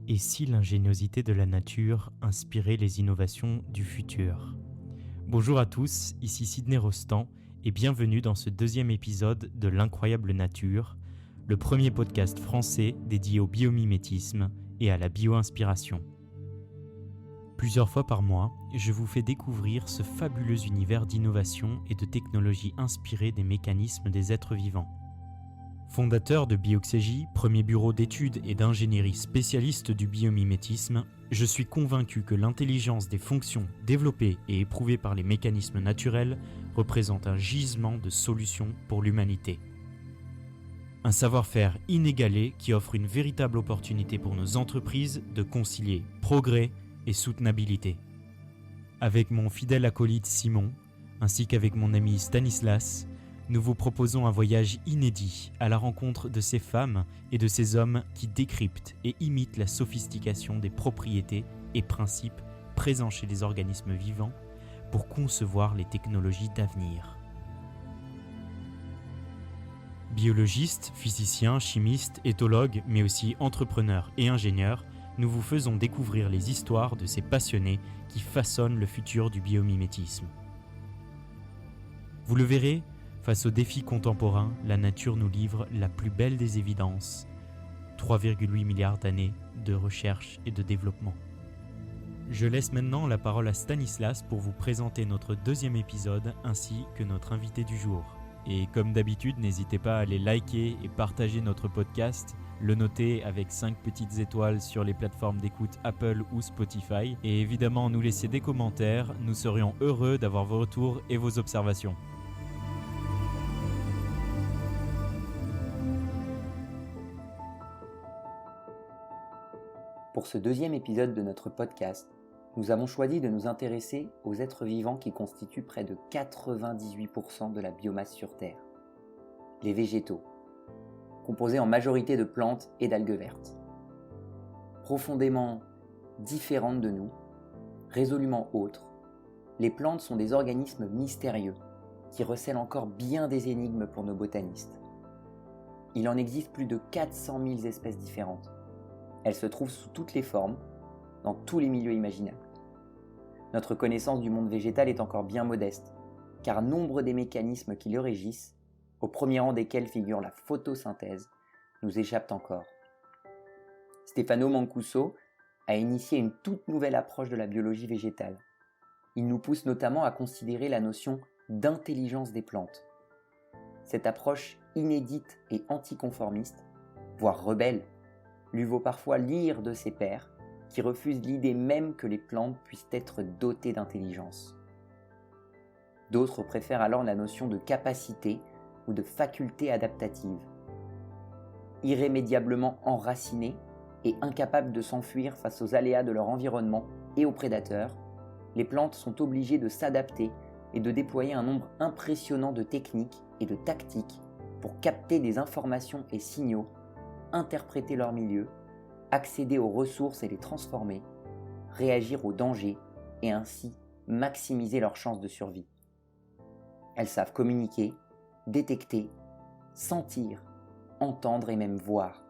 Et si l'ingéniosité de la nature inspirait les innovations du futur? Bonjour à tous, ici Sydney Rostand et bienvenue dans ce deuxième épisode de L'Incroyable Nature, le premier podcast français dédié au biomimétisme et à la bio-inspiration. Plusieurs fois par mois, je vous fais découvrir ce fabuleux univers d'innovation et de technologie inspirée des mécanismes des êtres vivants. Fondateur de Bioxégie, premier bureau d'études et d'ingénierie spécialiste du biomimétisme, je suis convaincu que l'intelligence des fonctions développées et éprouvées par les mécanismes naturels représente un gisement de solutions pour l'humanité. Un savoir-faire inégalé qui offre une véritable opportunité pour nos entreprises de concilier progrès et soutenabilité. Avec mon fidèle acolyte Simon, ainsi qu'avec mon ami Stanislas, nous vous proposons un voyage inédit à la rencontre de ces femmes et de ces hommes qui décryptent et imitent la sophistication des propriétés et principes présents chez les organismes vivants pour concevoir les technologies d'avenir. Biologistes, physiciens, chimistes, éthologues, mais aussi entrepreneurs et ingénieurs, nous vous faisons découvrir les histoires de ces passionnés qui façonnent le futur du biomimétisme. Vous le verrez, face aux défis contemporains, la nature nous livre la plus belle des évidences, 3,8 milliards d'années de recherche et de développement. Je laisse maintenant la parole à Stanislas pour vous présenter notre deuxième épisode ainsi que notre invité du jour. Et comme d'habitude, n'hésitez pas à aller liker et partager notre podcast, le noter avec 5 petites étoiles sur les plateformes d'écoute Apple ou Spotify, et évidemment nous laisser des commentaires, nous serions heureux d'avoir vos retours et vos observations. Pour ce deuxième épisode de notre podcast, nous avons choisi de nous intéresser aux êtres vivants qui constituent près de 98% de la biomasse sur Terre. Les végétaux, composés en majorité de plantes et d'algues vertes. Profondément différentes de nous, résolument autres, les plantes sont des organismes mystérieux qui recèlent encore bien des énigmes pour nos botanistes. Il en existe plus de 400 000 espèces différentes. Elles se trouvent sous toutes les formes, dans tous les milieux imaginables. Notre connaissance du monde végétal est encore bien modeste, car nombre des mécanismes qui le régissent, au premier rang desquels figure la photosynthèse, nous échappent encore. Stefano Mancuso a initié une toute nouvelle approche de la biologie végétale. Il nous pousse notamment à considérer la notion d'intelligence des plantes. Cette approche inédite et anticonformiste, voire rebelle, lui vaut parfois l'ire de ses pairs, qui refusent l'idée même que les plantes puissent être dotées d'intelligence. D'autres préfèrent alors la notion de capacité ou de faculté adaptative. Irrémédiablement enracinées et incapables de s'enfuir face aux aléas de leur environnement et aux prédateurs, les plantes sont obligées de s'adapter et de déployer un nombre impressionnant de techniques et de tactiques pour capter des informations et signaux, interpréter leur milieu, accéder aux ressources et les transformer, réagir aux dangers et ainsi maximiser leurs chances de survie. Elles savent communiquer, détecter, sentir, entendre et même voir.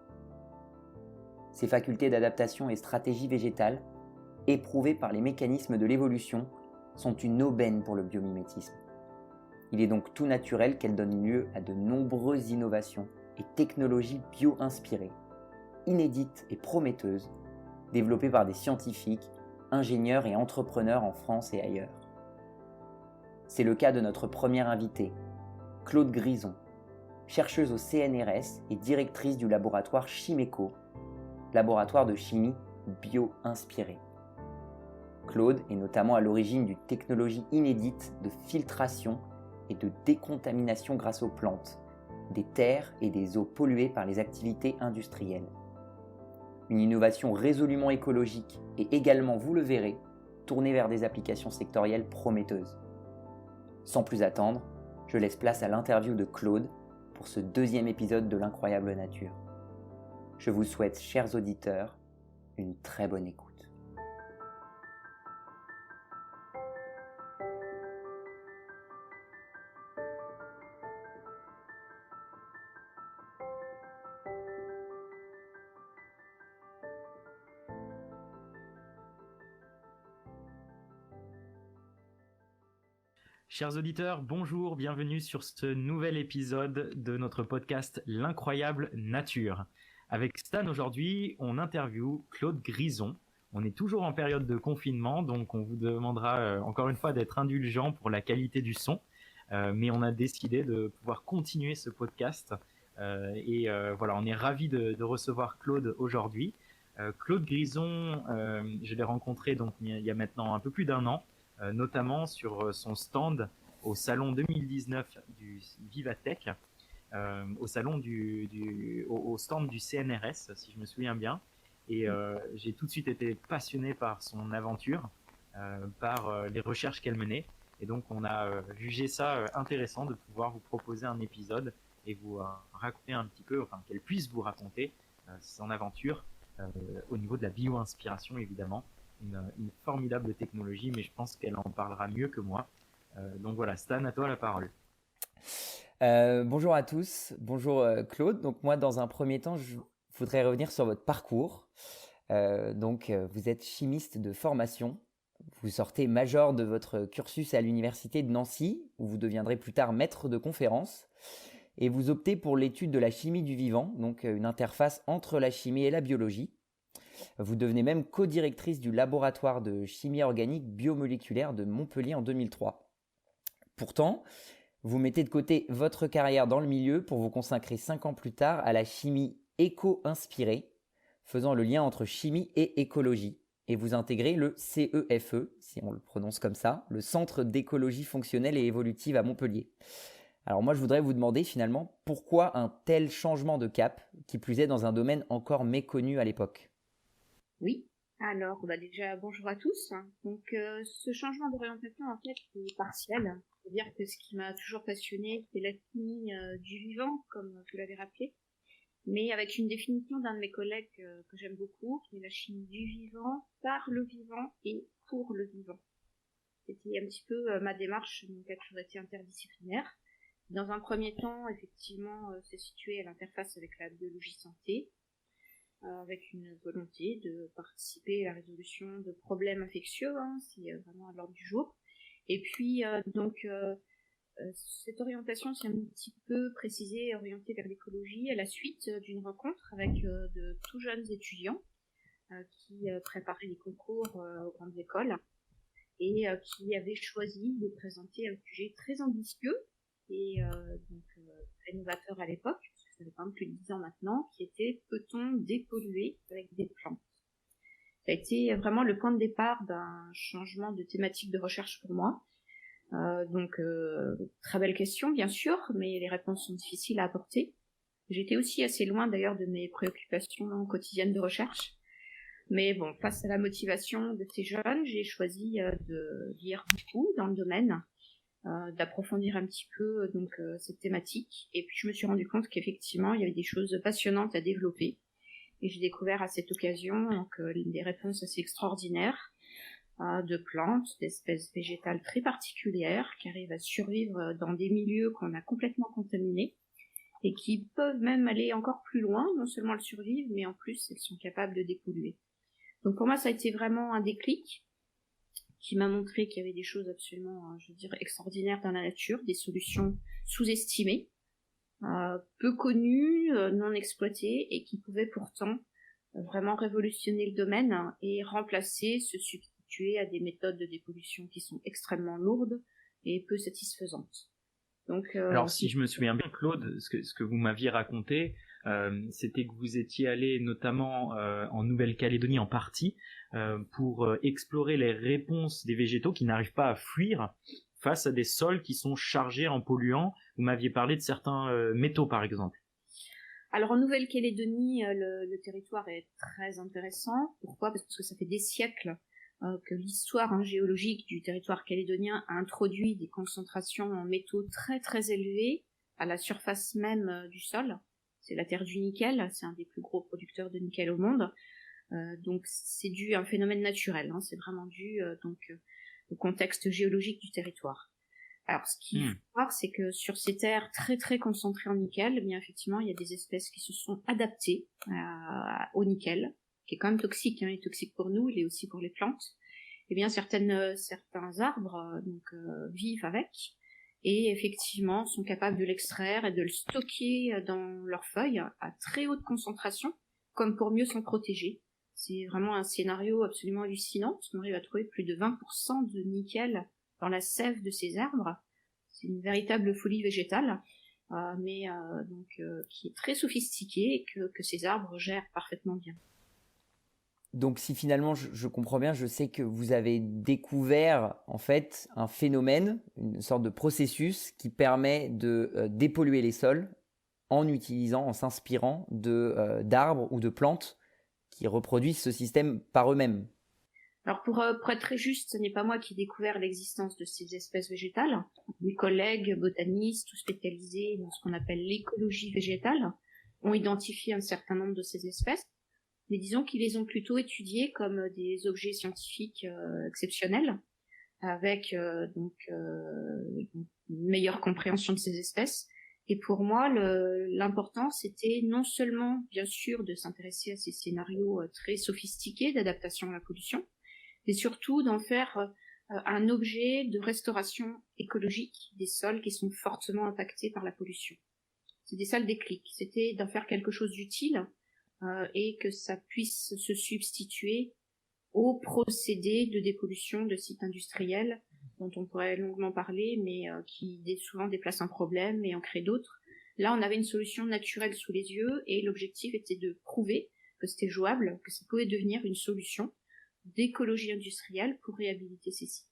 Ces facultés d'adaptation et stratégie végétale, éprouvées par les mécanismes de l'évolution, sont une aubaine pour le biomimétisme. Il est donc tout naturel qu'elles donnent lieu à de nombreuses innovations et technologies bio-inspirées, inédites et prometteuses, développées par des scientifiques, ingénieurs et entrepreneurs en France et ailleurs. C'est le cas de notre première invitée, Claude Grison, chercheuse au CNRS et directrice du laboratoire Chimeco, laboratoire de chimie bio-inspirée. Claude est notamment à l'origine d'une technologie inédite de filtration et de décontamination grâce aux plantes, des terres et des eaux polluées par les activités industrielles. Une innovation résolument écologique et également, vous le verrez, tournée vers des applications sectorielles prometteuses. Sans plus attendre, je laisse place à l'interview de Claude pour ce deuxième épisode de l'Incroyable Nature. Je vous souhaite, chers auditeurs, une très bonne écoute. Chers auditeurs, bonjour, bienvenue sur ce nouvel épisode de notre podcast L'incroyable nature. Avec Stan aujourd'hui, on interviewe Claude Grison. On est toujours en période de confinement, donc on vous demandera encore une fois d'être indulgent pour la qualité du son. Mais on a décidé de pouvoir continuer ce podcast. Voilà, on est ravis de recevoir Claude aujourd'hui. Claude Grison, je l'ai rencontré donc, il y a maintenant un peu plus d'1 an, notamment sur son stand au salon 2019 du Vivatech, au stand du CNRS, si je me souviens bien. Et j'ai tout de suite été passionné par son aventure, par les recherches qu'elle menait. Et donc on a jugé ça intéressant de pouvoir vous proposer un épisode et vous raconter un petit peu, enfin qu'elle puisse vous raconter son aventure au niveau de la bio-inspiration, évidemment. Une formidable technologie, mais je pense qu'elle en parlera mieux que moi. Donc voilà, Stan, à toi la parole. Bonjour à tous, bonjour Claude. Donc moi, dans un premier temps, je voudrais revenir sur votre parcours. Vous êtes chimiste de formation. Vous sortez major de votre cursus à l'université de Nancy, où vous deviendrez plus tard maître de conférence. Et vous optez pour l'étude de la chimie du vivant, donc une interface entre la chimie et la biologie. Vous devenez même co-directrice du laboratoire de chimie organique biomoléculaire de Montpellier en 2003. Pourtant, vous mettez de côté votre carrière dans le milieu pour vous consacrer 5 ans plus tard à la chimie éco-inspirée, faisant le lien entre chimie et écologie. Et vous intégrez le CEFE, si on le prononce comme ça, le Centre d'écologie fonctionnelle et évolutive à Montpellier. Alors moi, je voudrais vous demander finalement pourquoi un tel changement de cap, qui plus est dans un domaine encore méconnu à l'époque. Oui, alors déjà bonjour à tous. Donc ce changement d'orientation en fait est partiel. C'est-à-dire que ce qui m'a toujours passionné, c'est la chimie du vivant, comme vous l'avez rappelé, mais avec une définition d'un de mes collègues que j'aime beaucoup, qui est la chimie du vivant, par le vivant et pour le vivant. C'était un petit peu ma démarche, donc elle a toujours été interdisciplinaire. Dans un premier temps, effectivement, c'est situé à l'interface avec la biologie santé, avec une volonté de participer à la résolution de problèmes infectieux, c'est vraiment à l'ordre du jour. Et puis, cette orientation s'est un petit peu précisée, orientée vers l'écologie, à la suite d'une rencontre avec de tout jeunes étudiants qui préparaient les concours aux grandes écoles et qui avaient choisi de présenter un sujet très ambitieux et très novateur à l'époque, parce que ça fait quand même plus de 10 ans maintenant, qui était « Peut-on dépolluer avec des plantes ?» Ça a été vraiment le point de départ d'un changement de thématique de recherche pour moi. Très belle question, bien sûr, mais les réponses sont difficiles à apporter. J'étais aussi assez loin d'ailleurs de mes préoccupations quotidiennes de recherche. Mais bon, face à la motivation de ces jeunes, j'ai choisi de lire beaucoup dans le domaine, d'approfondir un petit peu cette thématique. Et puis je me suis rendu compte qu'effectivement, il y avait des choses passionnantes à développer. Et j'ai découvert à cette occasion des réponses assez extraordinaires de plantes, d'espèces végétales très particulières qui arrivent à survivre dans des milieux qu'on a complètement contaminés et qui peuvent même aller encore plus loin, non seulement le survivre, mais en plus elles sont capables de dépolluer. Donc pour moi ça a été vraiment un déclic qui m'a montré qu'il y avait des choses absolument, extraordinaires dans la nature, des solutions sous-estimées, peu connues, non exploitées, et qui pouvaient pourtant vraiment révolutionner le domaine et remplacer, se substituer à des méthodes de dépollution qui sont extrêmement lourdes et peu satisfaisantes. Donc, alors si je me souviens bien, Claude, ce que vous m'aviez raconté, c'était que vous étiez allé notamment en Nouvelle-Calédonie en partie pour explorer les réponses des végétaux qui n'arrivent pas à fuir face à des sols qui sont chargés en polluants. Vous m'aviez parlé de certains métaux par exemple. Alors en Nouvelle-Calédonie, le territoire est très intéressant. Pourquoi ? Parce que ça fait des siècles que l'histoire géologique du territoire calédonien a introduit des concentrations en métaux très très élevées à la surface même du sol. C'est la terre du nickel, c'est un des plus gros producteurs de nickel au monde. Donc c'est dû à un phénomène naturel, c'est vraiment dû au contexte géologique du territoire. Alors ce qu'il faut voir, c'est que sur ces terres très très concentrées en nickel, eh bien effectivement il y a des espèces qui se sont adaptées au nickel, qui est quand même toxique, il est toxique pour nous, il est aussi pour les plantes, eh bien certains arbres vivent avec et effectivement sont capables de l'extraire et de le stocker dans leurs feuilles à très haute concentration, comme pour mieux s'en protéger. C'est vraiment un scénario absolument hallucinant, parce qu'on arrive à trouver plus de 20% de nickel dans la sève de ces arbres. C'est une véritable folie végétale, qui est très sophistiquée et que ces arbres gèrent parfaitement bien. Donc si finalement je comprends bien, je sais que vous avez découvert en fait un phénomène, une sorte de processus qui permet de dépolluer les sols en s'inspirant d'arbres ou de plantes qui reproduisent ce système par eux-mêmes. Alors pour être très juste, ce n'est pas moi qui ai découvert l'existence de ces espèces végétales. Mes collègues botanistes ou spécialisés dans ce qu'on appelle l'écologie végétale ont identifié un certain nombre de ces espèces. Mais disons qu'ils les ont plutôt étudiés comme des objets scientifiques exceptionnels, avec une meilleure compréhension de ces espèces. Et pour moi, l'important, c'était non seulement, bien sûr, de s'intéresser à ces scénarios très sophistiqués d'adaptation à la pollution, mais surtout d'en faire un objet de restauration écologique des sols qui sont fortement impactés par la pollution. C'était ça le déclic, c'était d'en faire quelque chose d'utile, et que ça puisse se substituer aux procédés de dépollution de sites industriels dont on pourrait longuement parler, mais qui souvent déplacent un problème et en créent d'autres. Là, on avait une solution naturelle sous les yeux et l'objectif était de prouver que c'était jouable, que ça pouvait devenir une solution d'écologie industrielle pour réhabiliter ces sites.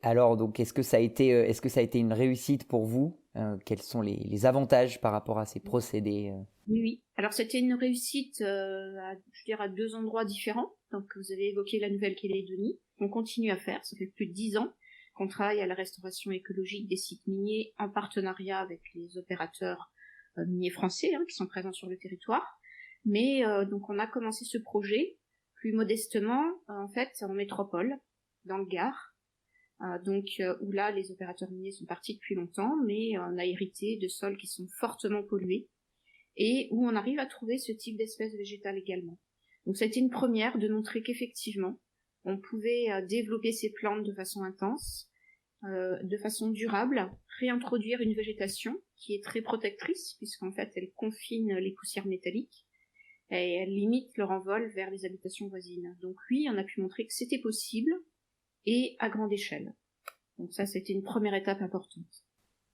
Alors, donc, est-ce que ça a été une réussite pour vous ? Quels sont les avantages par rapport à ces procédés ? Oui. Alors, c'était une réussite, à 2 endroits différents. Donc, vous avez évoqué la Nouvelle-Calédonie. On continue à faire. Ça fait plus de 10 ans qu'on travaille à la restauration écologique des sites miniers en partenariat avec les opérateurs miniers français qui sont présents sur le territoire. Mais donc, on a commencé ce projet plus modestement, en fait, en métropole, dans le Gard. Où là, les opérateurs miniers sont partis depuis longtemps, mais on a hérité de sols qui sont fortement pollués et où on arrive à trouver ce type d'espèces végétales également. Donc ça a été une première de montrer qu'effectivement, on pouvait développer ces plantes de façon intense, de façon durable, réintroduire une végétation qui est très protectrice, puisqu'en fait, elle confine les poussières métalliques et elle limite leur envol vers les habitations voisines. Donc oui, on a pu montrer que c'était possible, et à grande échelle. Donc ça, c'était une première étape importante.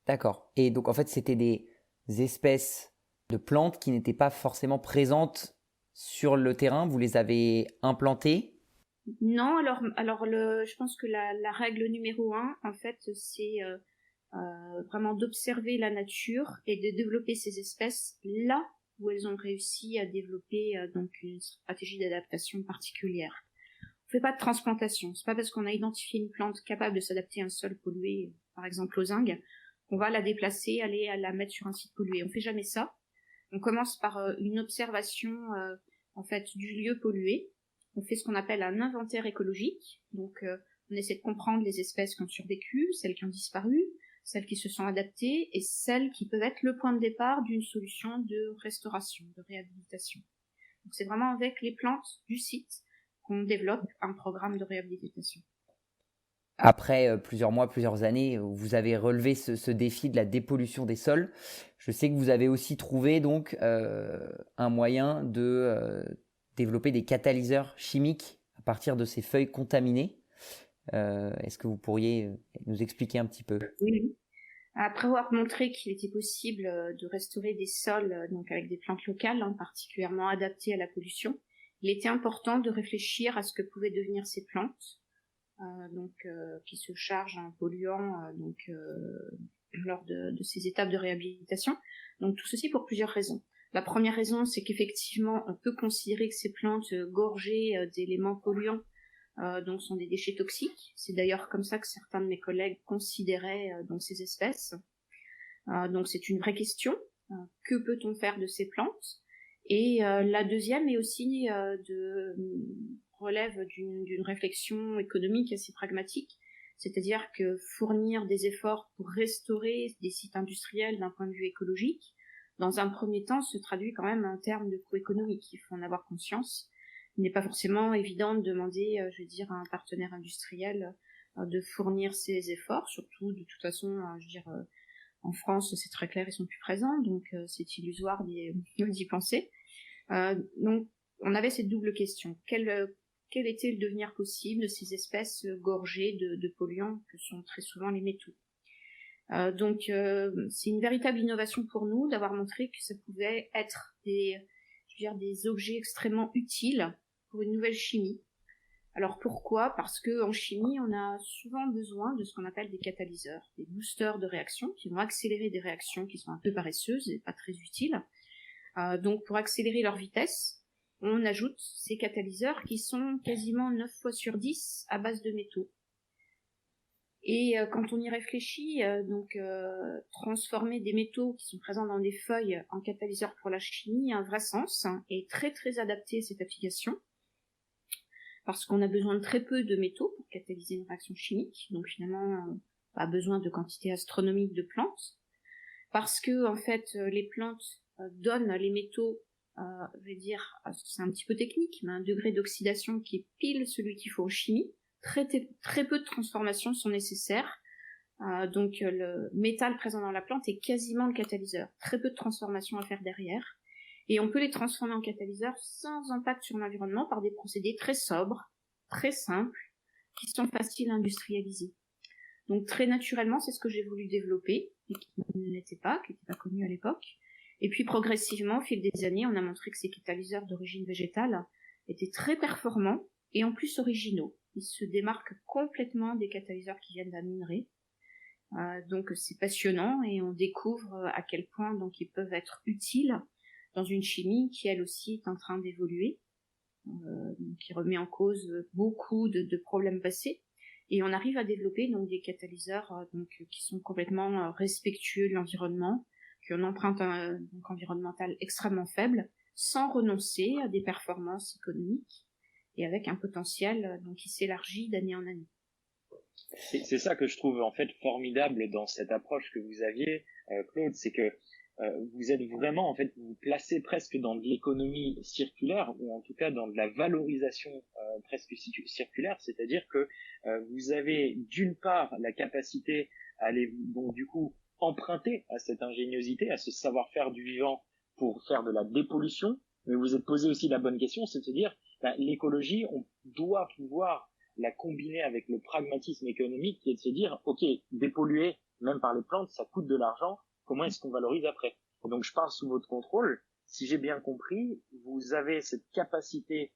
D'accord. Et donc, en fait, c'était des espèces de plantes qui n'étaient pas forcément présentes sur le terrain. Vous les avez implantées ? Non, alors je pense que la règle numéro 1, en fait, c'est vraiment d'observer la nature et de développer ces espèces là où elles ont réussi à développer donc une stratégie d'adaptation particulière. On fait pas de transplantation. C'est pas parce qu'on a identifié une plante capable de s'adapter à un sol pollué, par exemple aux zingues, qu'on va la déplacer, aller la mettre sur un site pollué. On fait jamais ça. On commence par une observation du lieu pollué. On fait ce qu'on appelle un inventaire écologique. Donc on essaie de comprendre les espèces qui ont survécu, celles qui ont disparu, celles qui se sont adaptées et celles qui peuvent être le point de départ d'une solution de restauration, de réhabilitation. Donc c'est vraiment avec les plantes du site qu'on développe un programme de réhabilitation. Après plusieurs mois, plusieurs années, vous avez relevé ce défi de la dépollution des sols. Je sais que vous avez aussi trouvé donc un moyen de développer des catalyseurs chimiques à partir de ces feuilles contaminées. Est-ce que vous pourriez nous expliquer un petit peu ? Oui. Après avoir montré qu'il était possible de restaurer des sols donc avec des plantes locales, particulièrement adaptées à la pollution, il était important de réfléchir à ce que pouvaient devenir ces plantes, qui se chargent en polluants lors de ces étapes de réhabilitation. Donc tout ceci pour plusieurs raisons. La première raison, c'est qu'effectivement, on peut considérer que ces plantes gorgées d'éléments polluants sont des déchets toxiques. C'est d'ailleurs comme ça que certains de mes collègues considéraient ces espèces. Donc c'est une vraie question. Que peut-on faire de ces plantes ? Et la deuxième est aussi relève d'une réflexion économique assez pragmatique, c'est-à-dire que fournir des efforts pour restaurer des sites industriels d'un point de vue écologique, dans un premier temps, se traduit quand même en termes de coût économique. Il faut en avoir conscience. il n'est pas forcément évident de demander, à un partenaire industriel de fournir ces efforts, surtout de toute façon, en France, c'est très clair, ils sont plus présents, donc c'est illusoire d'y penser. Donc, on avait cette double question. Quel était le devenir possible de ces espèces gorgées de polluants que sont très souvent les métaux? C'est une véritable innovation pour nous d'avoir montré que ça pouvait être des objets extrêmement utiles pour une nouvelle chimie. Alors pourquoi? Parce que en chimie, on a souvent besoin de ce qu'on appelle des catalyseurs, des boosters de réactions qui vont accélérer des réactions qui sont un peu paresseuses et pas très utiles. Donc pour accélérer leur vitesse, on ajoute ces catalyseurs qui sont quasiment 9 fois sur 10 à base de métaux. Et quand on y réfléchit, transformer des métaux qui sont présents dans des feuilles en catalyseurs pour la chimie a un vrai sens et très très adapté à cette application. Parce qu'on a besoin de très peu de métaux pour catalyser une réaction chimique, donc finalement pas besoin de quantités astronomiques de plantes, parce que en fait les plantes donnent les métaux, c'est un petit peu technique, mais un degré d'oxydation qui est pile celui qu'il faut en chimie. Très peu de transformations sont nécessaires, donc le métal présent dans la plante est quasiment le catalyseur. Très peu de transformations à faire derrière. Et on peut les transformer en catalyseurs sans impact sur l'environnement par des procédés très sobres, très simples, qui sont faciles à industrialiser. Donc très naturellement, c'est ce que j'ai voulu développer, et qui n'était pas connu à l'époque. Et puis progressivement, au fil des années, on a montré que ces catalyseurs d'origine végétale étaient très performants et en plus originaux. Ils se démarquent complètement des catalyseurs qui viennent d'un minerai. Donc c'est passionnant et on découvre à quel point donc ils peuvent être utiles dans une chimie qui elle aussi est en train d'évoluer, qui remet en cause beaucoup de problèmes passés, et on arrive à développer donc des catalyseurs qui sont complètement respectueux de l'environnement, qui ont une empreinte environnementale extrêmement faible, sans renoncer à des performances économiques et avec un potentiel qui s'élargit d'année en année. C'est ça que je trouve en fait formidable dans cette approche que vous aviez, Claude, c'est que vous êtes vraiment, en fait, vous vous placez presque dans de l'économie circulaire, ou en tout cas dans de la valorisation presque circulaire, c'est-à-dire que vous avez d'une part la capacité à aller, donc du coup, emprunter à cette ingéniosité, à ce savoir-faire du vivant pour faire de la dépollution, mais vous êtes posé aussi la bonne question, c'est de se dire, l'écologie, on doit pouvoir la combiner avec le pragmatisme économique qui est de se dire, ok, dépolluer, même par les plantes, ça coûte de l'argent, comment est-ce qu'on valorise après? Donc je parle sous votre contrôle. Si j'ai bien compris, vous avez cette capacité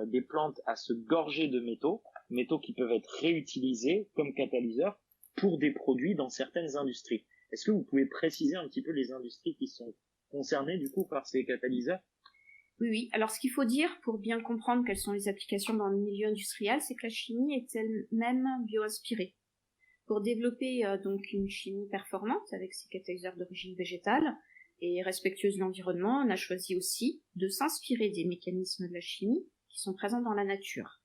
des plantes à se gorger de métaux qui peuvent être réutilisés comme catalyseurs pour des produits dans certaines industries. Est-ce que vous pouvez préciser un petit peu les industries qui sont concernées du coup par ces catalyseurs? Oui. Alors ce qu'il faut dire pour bien comprendre quelles sont les applications dans le milieu industriel, c'est que la chimie est elle-même bio-inspirée. Pour développer donc une chimie performante avec ces catalyseurs d'origine végétale et respectueuse de l'environnement, on a choisi aussi de s'inspirer des mécanismes de la chimie qui sont présents dans la nature.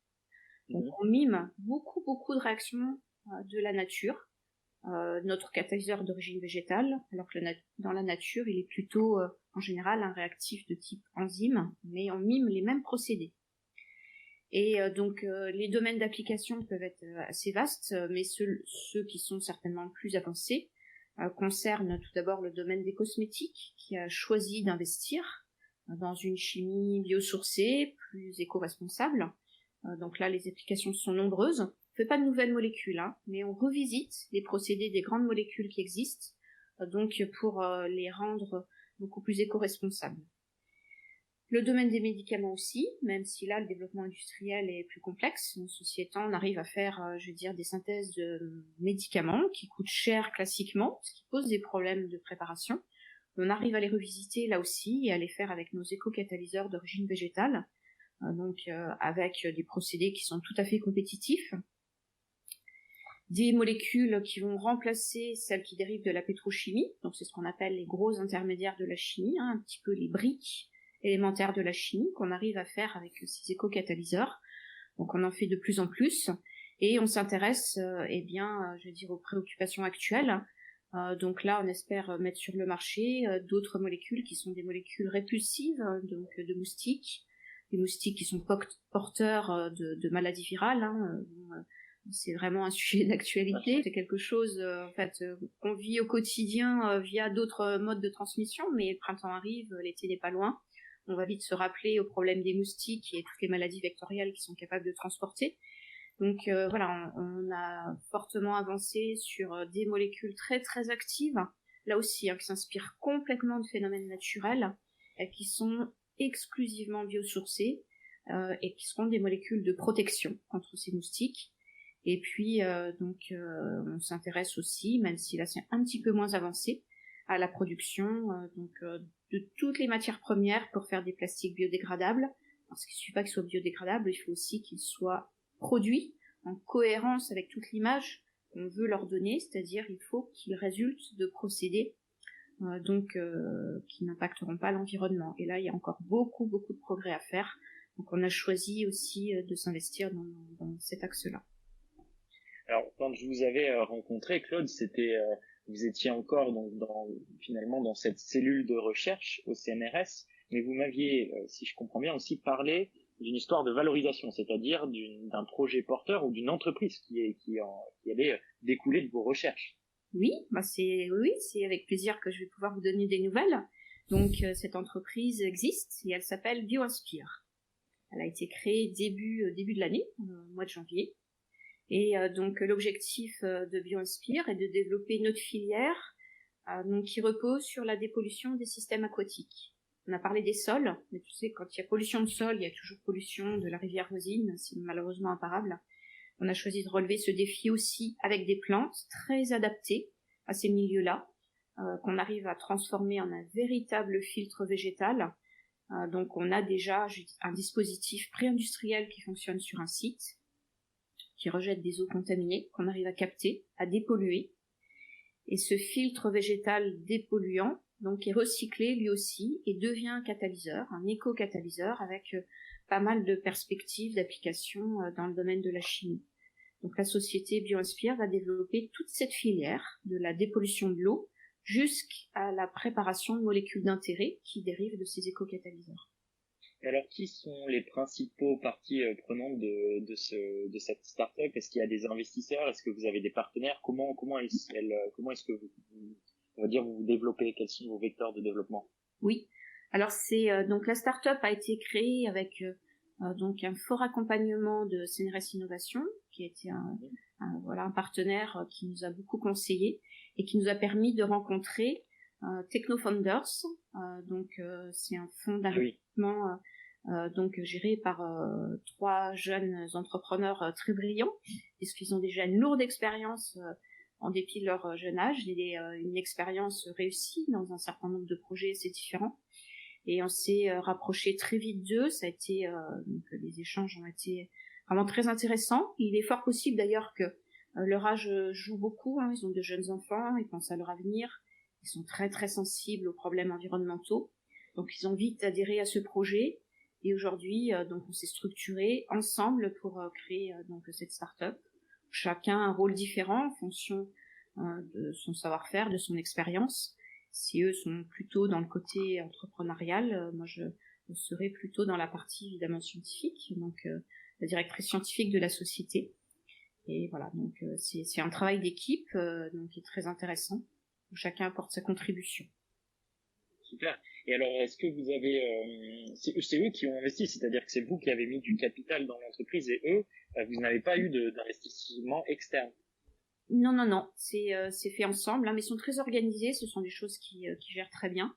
Donc on mime beaucoup de réactions de la nature. Notre catalyseur d'origine végétale, alors que dans la nature, il est plutôt en général un réactif de type enzyme, mais on mime les mêmes procédés. Et les domaines d'application peuvent être assez vastes, mais ceux qui sont certainement le plus avancés concernent tout d'abord le domaine des cosmétiques, qui a choisi d'investir dans une chimie biosourcée, plus éco-responsable. Donc là, les applications sont nombreuses. On ne fait pas de nouvelles molécules, mais on revisite les procédés des grandes molécules qui existent, pour les rendre beaucoup plus éco-responsables. Le domaine des médicaments aussi, même si là le développement industriel est plus complexe. Ceci étant, on arrive à faire, des synthèses de médicaments qui coûtent cher classiquement, ce qui pose des problèmes de préparation. On arrive à les revisiter là aussi et à les faire avec nos éco-catalyseurs d'origine végétale, avec des procédés qui sont tout à fait compétitifs. Des molécules qui vont remplacer celles qui dérivent de la pétrochimie, donc c'est ce qu'on appelle les gros intermédiaires de la chimie, un petit peu les briques élémentaires de la chimie qu'on arrive à faire avec ces éco-catalyseurs. Donc on en fait de plus en plus et on s'intéresse aux préoccupations actuelles. Donc là on espère mettre sur le marché d'autres molécules qui sont des molécules répulsives, donc de moustiques, les moustiques qui sont porteurs de maladies virales. C'est vraiment un sujet d'actualité. C'est quelque chose qu'on vit au quotidien via d'autres modes de transmission, mais le printemps arrive, l'été n'est pas loin. On va vite se rappeler au problème des moustiques et toutes les maladies vectorielles qu'ils sont capables de transporter. Donc voilà, on a fortement avancé sur des molécules très très actives, là aussi, qui s'inspirent complètement de phénomènes naturels, qui sont exclusivement biosourcées et qui seront des molécules de protection contre ces moustiques. Et puis, on s'intéresse aussi, même si là c'est un petit peu moins avancé, à la production de toutes les matières premières pour faire des plastiques biodégradables. Parce qu'il ne suffit pas qu'ils soient biodégradables, il faut aussi qu'ils soient produits en cohérence avec toute l'image qu'on veut leur donner, c'est-à-dire il faut qu'ils résultent de procédés qui n'impacteront pas l'environnement. Et là, il y a encore beaucoup de progrès à faire. Donc on a choisi aussi de s'investir dans cet axe-là. Alors, quand je vous avais rencontré, Claude, vous étiez encore finalement dans cette cellule de recherche au CNRS, mais vous m'aviez, si je comprends bien, aussi parlé d'une histoire de valorisation, c'est-à-dire d'un projet porteur ou d'une entreprise qui allait découler de vos recherches. Oui, c'est avec plaisir que je vais pouvoir vous donner des nouvelles. Donc, cette entreprise existe et elle s'appelle BioInspire. Elle a été créée début de l'année, au mois de janvier. Et donc l'objectif de BioInspire est de développer notre filière qui repose sur la dépollution des systèmes aquatiques. On a parlé des sols, mais tu sais, quand il y a pollution de sol, il y a toujours pollution de la rivière voisine, c'est malheureusement imparable. On a choisi de relever ce défi aussi avec des plantes très adaptées à ces milieux-là, qu'on arrive à transformer en un véritable filtre végétal. Donc on a déjà un dispositif pré-industriel qui fonctionne sur un site, qui rejette des eaux contaminées, qu'on arrive à capter, à dépolluer. Et ce filtre végétal dépolluant, donc, est recyclé lui aussi et devient un catalyseur, un éco-catalyseur avec pas mal de perspectives d'application dans le domaine de la chimie. Donc la société BioInspire va développer toute cette filière de la dépollution de l'eau jusqu'à la préparation de molécules d'intérêt qui dérivent de ces éco-catalyseurs. Alors, qui sont les principaux parties prenantes de cette start-up? Est-ce qu'il y a des investisseurs? Est-ce que vous avez des partenaires? Comment est-ce que vous développez? Quels sont vos vecteurs de développement? Oui. Alors, donc la start-up a été créée avec donc un fort accompagnement de CNRS Innovation, qui a été un partenaire qui nous a beaucoup conseillé et qui nous a permis de rencontrer TechnoFounders. C'est un fonds d'investissement géré par 3 jeunes entrepreneurs très brillants, puisqu'ils ont déjà une lourde expérience en dépit de leur jeune âge, et une expérience réussie dans un certain nombre de projets assez différents. Et on s'est rapproché très vite d'eux. Ça a été les échanges ont été vraiment très intéressants. Il est fort possible d'ailleurs que leur âge joue beaucoup. Ils ont de jeunes enfants, ils pensent à leur avenir, ils sont très très sensibles aux problèmes environnementaux. Donc ils ont vite adhéré à ce projet. Et aujourd'hui, on s'est structuré ensemble pour créer cette start-up. Chacun a un rôle différent en fonction de son savoir-faire, de son expérience. Si eux sont plutôt dans le côté entrepreneurial, moi je serai plutôt dans la partie évidemment scientifique, donc la directrice scientifique de la société. Et voilà, donc c'est un travail d'équipe qui est très intéressant, où chacun apporte sa contribution. Super. Et alors, est-ce que vous avez... c'est eux qui ont investi, c'est-à-dire que c'est vous qui avez mis du capital dans l'entreprise et eux, vous n'avez pas eu d'investissement externe? Non, c'est fait ensemble, mais ils sont très organisés, ce sont des choses qui gèrent très bien,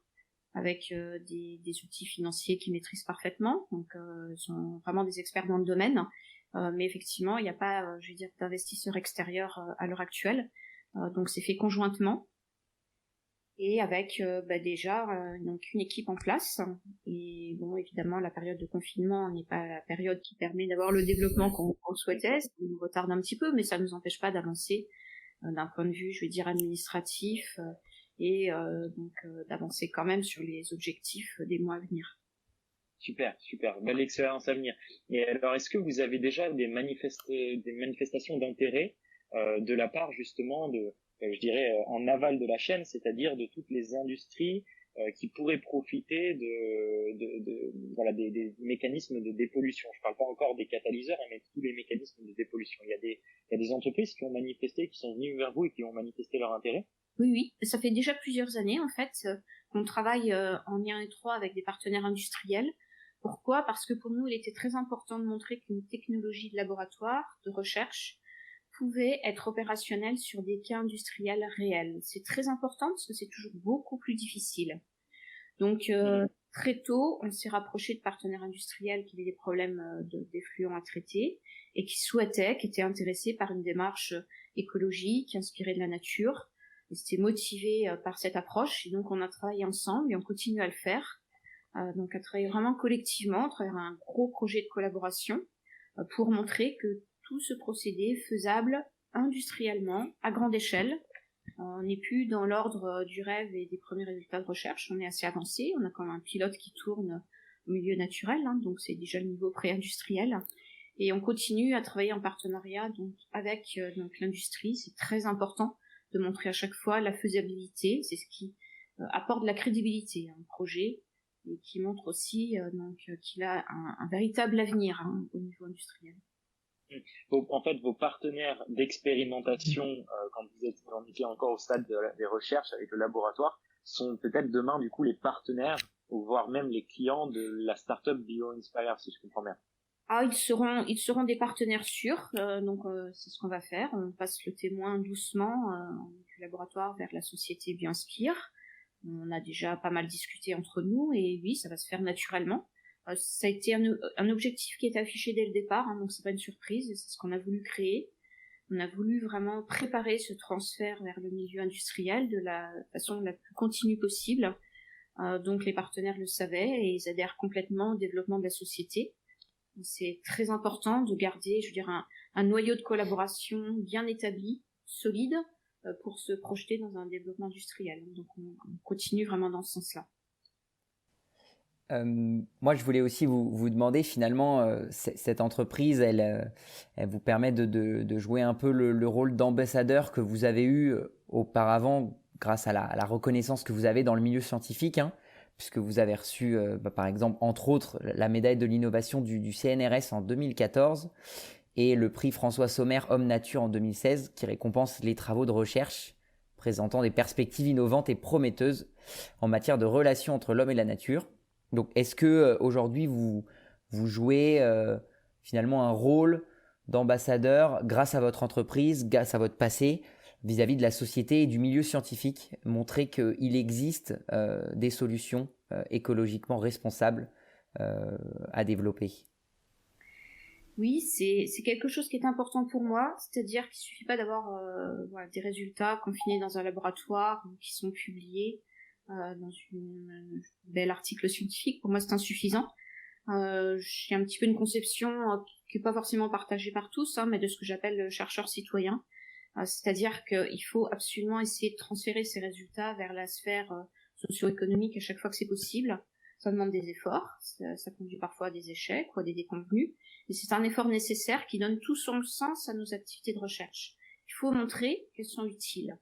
avec des outils financiers qu'ils maîtrisent parfaitement, donc ils sont vraiment des experts dans le domaine, mais effectivement, il n'y a pas, d'investisseurs extérieurs à l'heure actuelle, donc c'est fait conjointement, et avec déjà une équipe en place. Et bon, évidemment, la période de confinement n'est pas la période qui permet d'avoir le développement qu'on souhaitait. Ça nous retarde un petit peu, mais ça ne nous empêche pas d'avancer d'un point de vue, administratif, et d'avancer quand même sur les objectifs des mois à venir. Super, belle expérience à venir. Et alors, est-ce que vous avez déjà des manifestations d'intérêt de la part justement en aval de la chaîne, c'est-à-dire de toutes les industries qui pourraient profiter voilà, des mécanismes de dépollution. Je parle pas encore des catalyseurs, hein, mais tous les mécanismes de dépollution. Il y a des entreprises qui ont manifesté, qui sont venues vers vous et qui ont manifesté leur intérêt. Oui, ça fait déjà plusieurs années en fait qu'on travaille en lien étroit avec des partenaires industriels. Pourquoi ? Parce que pour nous, il était très important de montrer qu'une technologie de laboratoire, de recherche, pouvait être opérationnelle sur des cas industriels réels. C'est très important parce que c'est toujours beaucoup plus difficile. Donc très tôt, on s'est rapproché de partenaires industriels qui avaient des problèmes d'effluents à traiter et qui étaient intéressés par une démarche écologique, inspirée de la nature. Ils étaient motivés par cette approche et donc on a travaillé ensemble et on continue à le faire. Donc à travailler vraiment collectivement, à travers un gros projet de collaboration pour montrer que tout ce procédé est faisable industriellement, à grande échelle. On n'est plus dans l'ordre du rêve et des premiers résultats de recherche, on est assez avancé, on a quand même un pilote qui tourne au milieu naturel, hein, donc c'est déjà le niveau pré-industriel. Et on continue à travailler en partenariat donc, avec l'industrie, c'est très important de montrer à chaque fois la faisabilité, c'est ce qui apporte de la crédibilité à un projet et qui montre aussi qu'il a un véritable avenir au niveau industriel. En fait, vos partenaires d'expérimentation, quand vous étiez encore au stade des recherches avec le laboratoire, sont peut-être demain, du coup, les partenaires, ou voire même les clients de la startup BioInspire, si je comprends bien. Ah, ils seront des partenaires sûrs, donc c'est ce qu'on va faire. On passe le témoin doucement du laboratoire vers la société BioInspire. On a déjà pas mal discuté entre nous, et oui, ça va se faire naturellement. Ça a été un objectif qui est affiché dès le départ, hein, donc c'est pas une surprise, c'est ce qu'on a voulu créer. On a voulu vraiment préparer ce transfert vers le milieu industriel de la façon la plus continue possible. Donc les partenaires le savaient et ils adhèrent complètement au développement de la société. C'est très important de garder, je veux dire, un noyau de collaboration bien établi, solide, pour se projeter dans un développement industriel. Donc on continue vraiment dans ce sens-là. Moi, je voulais aussi vous demander, finalement, cette entreprise, elle vous permet de jouer un peu le rôle d'ambassadeur que vous avez eu auparavant grâce à la reconnaissance que vous avez dans le milieu scientifique, hein, puisque vous avez reçu, par exemple, entre autres, la médaille de l'innovation du CNRS en 2014 et le prix François Sommer Homme Nature en 2016 qui récompense les travaux de recherche présentant des perspectives innovantes et prometteuses en matière de relations entre l'homme et la nature. Donc, est-ce que aujourd'hui vous jouez finalement un rôle d'ambassadeur grâce à votre entreprise, grâce à votre passé, vis-à-vis de la société et du milieu scientifique, montrer qu'il existe des solutions écologiquement responsables à développer? Oui, c'est quelque chose qui est important pour moi, c'est-à-dire qu'il suffit pas d'avoir des résultats confinés dans un laboratoire ou qui sont publiés dans une bel article scientifique. Pour moi, c'est insuffisant. J'ai un petit peu une conception qui n'est pas forcément partagée par tous, mais de ce que j'appelle le chercheur citoyen. C'est-à-dire qu'il faut absolument essayer de transférer ces résultats vers la sphère socio-économique à chaque fois que c'est possible. Ça demande des efforts, ça conduit parfois à des échecs ou à des déconvenus, et c'est un effort nécessaire qui donne tout son sens à nos activités de recherche. Il faut montrer qu'elles sont utiles.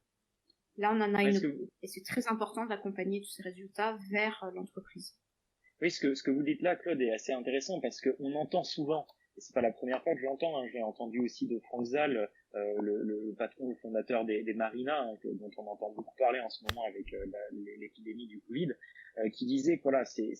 Là, on en a et c'est très important d'accompagner tous ces résultats vers l'entreprise. Oui, ce que vous dites là, Claude, est assez intéressant parce qu'on entend souvent, et c'est pas la première fois que je l'entends, j'ai entendu aussi de Franck Zal, le patron, le fondateur des Marinas, dont on entend beaucoup parler en ce moment avec l'épidémie du Covid, qui disait que voilà, c'est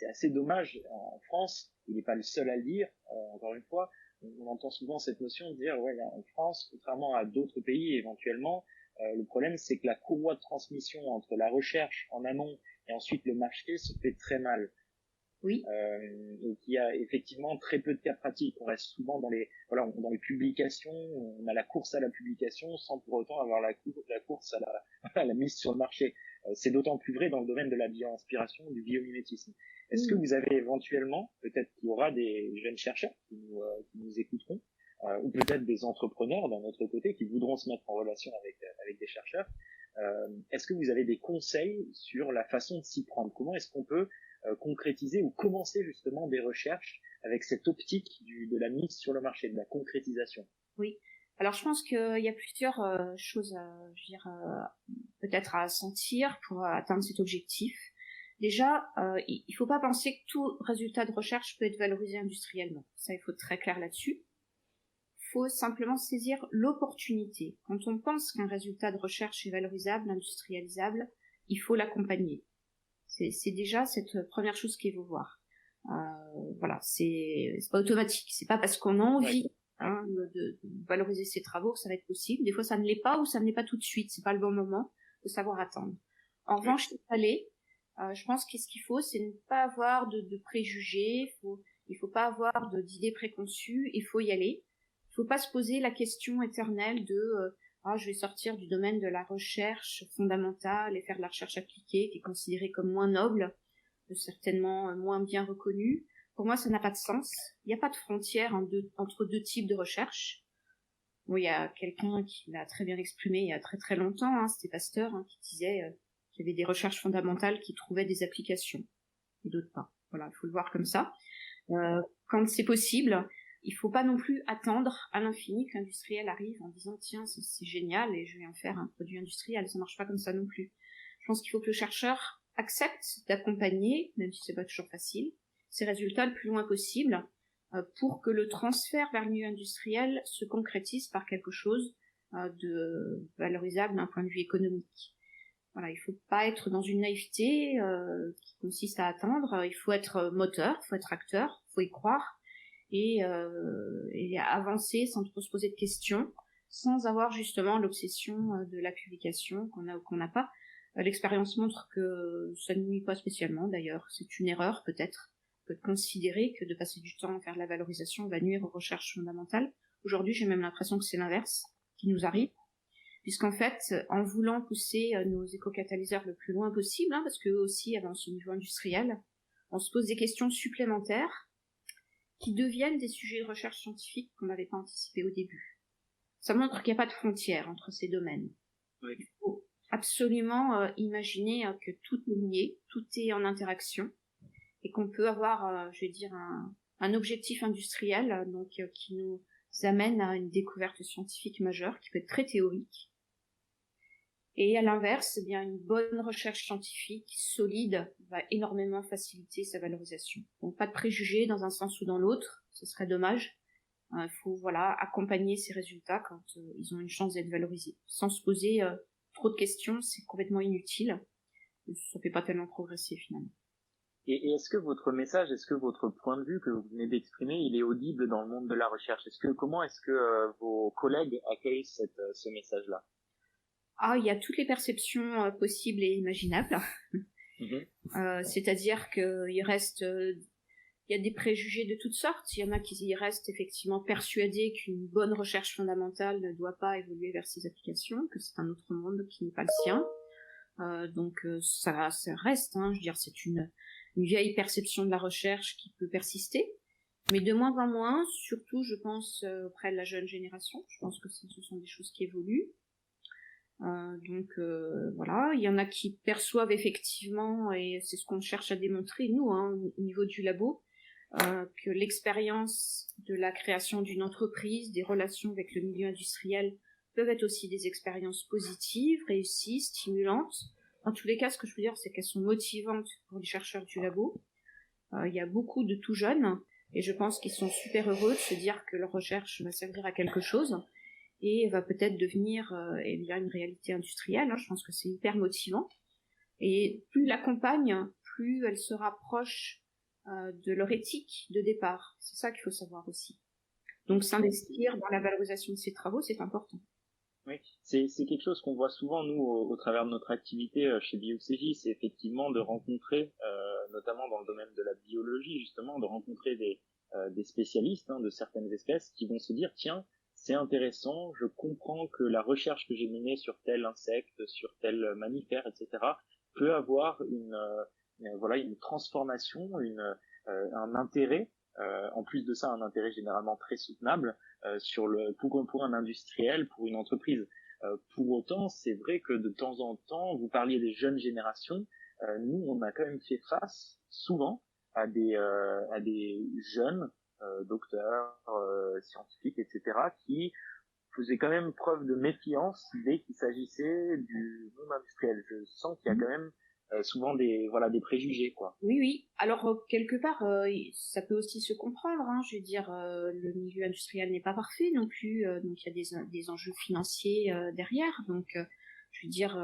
assez dommage en France, il n'est pas le seul à le dire, encore une fois, on entend souvent cette notion de dire, ouais, en France, contrairement à d'autres pays éventuellement, le problème c'est que la courroie de transmission entre la recherche en amont et ensuite le marché se fait très mal. Oui. Et qu'il y a effectivement très peu de cas pratiques. On reste souvent dans les publications, on a la course à la publication sans pour autant avoir la course à la mise sur le marché. C'est d'autant plus vrai dans le domaine de la bioinspiration, du biomimétisme. Est-ce que vous avez éventuellement, peut-être qu'il y aura des jeunes chercheurs qui nous écouteront, ou peut-être des entrepreneurs d'un autre côté qui voudront se mettre en relation avec des chercheurs, est-ce que vous avez des conseils sur la façon de s'y prendre? Comment est-ce qu'on peut concrétiser ou commencer justement des recherches avec cette optique de la mise sur le marché, de la concrétisation? Oui. Alors je pense qu'il y a plusieurs choses peut-être à sentir pour atteindre cet objectif. Déjà, il faut pas penser que tout résultat de recherche peut être valorisé industriellement. Ça, il faut être très clair là-dessus. Il faut simplement saisir l'opportunité. Quand on pense qu'un résultat de recherche est valorisable, industrialisable, il faut l'accompagner. C'est déjà cette première chose qu'il faut voir. Voilà, c'est pas automatique. C'est pas parce qu'on a envie de valoriser ses travaux que ça va être possible. Des fois, ça ne l'est pas ou ça ne l'est pas tout de suite. C'est pas le bon moment. Il faut savoir attendre. En revanche, je pense que ce qu'il faut, c'est ne pas avoir de préjugés. Il faut pas avoir d'idées préconçues. Il faut y aller. Il faut pas se poser la question éternelle de je vais sortir du domaine de la recherche fondamentale et faire de la recherche appliquée, qui est considérée comme moins noble, certainement moins bien reconnue. Pour moi, ça n'a pas de sens. Il n'y a pas de frontière entre deux types de recherche. Bon, il y a quelqu'un qui l'a très bien exprimé il y a très très longtemps, c'était Pasteur, qui disait qu'il y avait des recherches fondamentales qui trouvaient des applications, et d'autres pas. Voilà, il faut le voir comme ça. Quand c'est possible, il faut pas non plus attendre à l'infini que l'industriel arrive en disant tiens, c'est génial et je vais en faire un produit industriel. Ça marche pas comme ça non plus. Je pense qu'il faut que le chercheur accepte d'accompagner, même si c'est pas toujours facile, ces résultats le plus loin possible pour que le transfert vers le milieu industriel se concrétise par quelque chose de valorisable d'un point de vue économique. Voilà, il faut pas être dans une naïveté qui consiste à attendre. Il faut être moteur, il faut être acteur, il faut y croire et avancer sans trop se poser de questions, sans avoir justement l'obsession de la publication qu'on a ou qu'on n'a pas. L'expérience montre que ça ne nuit pas spécialement, d'ailleurs. C'est une erreur, peut-être, de considérer que de passer du temps à faire de la valorisation va nuire aux recherches fondamentales. Aujourd'hui, j'ai même l'impression que c'est l'inverse qui nous arrive, puisqu'en fait, en voulant pousser nos éco-catalyseurs le plus loin possible, parce qu'eux aussi avancent au niveau industriel, on se pose des questions supplémentaires qui deviennent des sujets de recherche scientifique qu'on n'avait pas anticipés au début. Ça montre qu'il n'y a pas de frontière entre ces domaines. Oui. Il faut absolument imaginer que tout est lié, tout est en interaction, et qu'on peut avoir, un objectif industriel qui nous amène à une découverte scientifique majeure, qui peut être très théorique. Et à l'inverse, une bonne recherche scientifique solide va énormément faciliter sa valorisation. Donc pas de préjugés dans un sens ou dans l'autre, ce serait dommage. Il faut accompagner ces résultats quand ils ont une chance d'être valorisés. Sans se poser trop de questions, c'est complètement inutile. Ça fait pas tellement progresser finalement. Et est-ce que votre message, est-ce que votre point de vue que vous venez d'exprimer, il est audible dans le monde de la recherche? Comment est-ce que vos collègues accueillent ce message-là? Il y a toutes les perceptions possibles et imaginables. C'est-à-dire qu'il y a des préjugés de toutes sortes. Il y en a qui y restent effectivement persuadés qu'une bonne recherche fondamentale ne doit pas évoluer vers ses applications, que c'est un autre monde qui n'est pas le sien. Ça reste, c'est une vieille perception de la recherche qui peut persister, mais de moins en moins, surtout je pense auprès de la jeune génération. Je pense que ce sont des choses qui évoluent. Il y en a qui perçoivent effectivement, et c'est ce qu'on cherche à démontrer nous au niveau du labo, que l'expérience de la création d'une entreprise, des relations avec le milieu industriel peuvent être aussi des expériences positives, réussies, stimulantes. En tous les cas, ce que je veux dire, c'est qu'elles sont motivantes pour les chercheurs du labo. Il y a beaucoup de tout jeunes, et je pense qu'ils sont super heureux de se dire que leur recherche va servir à quelque chose, et va peut-être devenir une réalité industrielle. Je pense que c'est hyper motivant. Et plus ils l'accompagnent, plus elle se rapproche de leur éthique de départ. C'est ça qu'il faut savoir aussi. Donc s'investir dans la valorisation de ces travaux, c'est important. Oui, c'est quelque chose qu'on voit souvent, nous, au travers de notre activité chez BioCJ, c'est effectivement de rencontrer, notamment dans le domaine de la biologie, justement, de rencontrer des spécialistes de certaines espèces qui vont se dire, tiens, c'est intéressant, je comprends que la recherche que j'ai menée sur tel insecte, sur tel mammifère, etc., peut avoir une transformation, un intérêt, en plus de ça, un intérêt généralement très soutenable pour un industriel, pour une entreprise. Pour autant, c'est vrai que de temps en temps, vous parliez des jeunes générations, nous, on a quand même fait face souvent à des jeunes docteurs, scientifiques, etc., qui faisaient quand même preuve de méfiance dès qu'il s'agissait du monde industriel. Je sens qu'il y a quand même souvent des préjugés, quoi. Oui. Alors, quelque part, ça peut aussi se comprendre, hein. Je veux dire, le milieu industriel n'est pas parfait non plus, donc il y a des enjeux financiers derrière. Donc, je veux dire,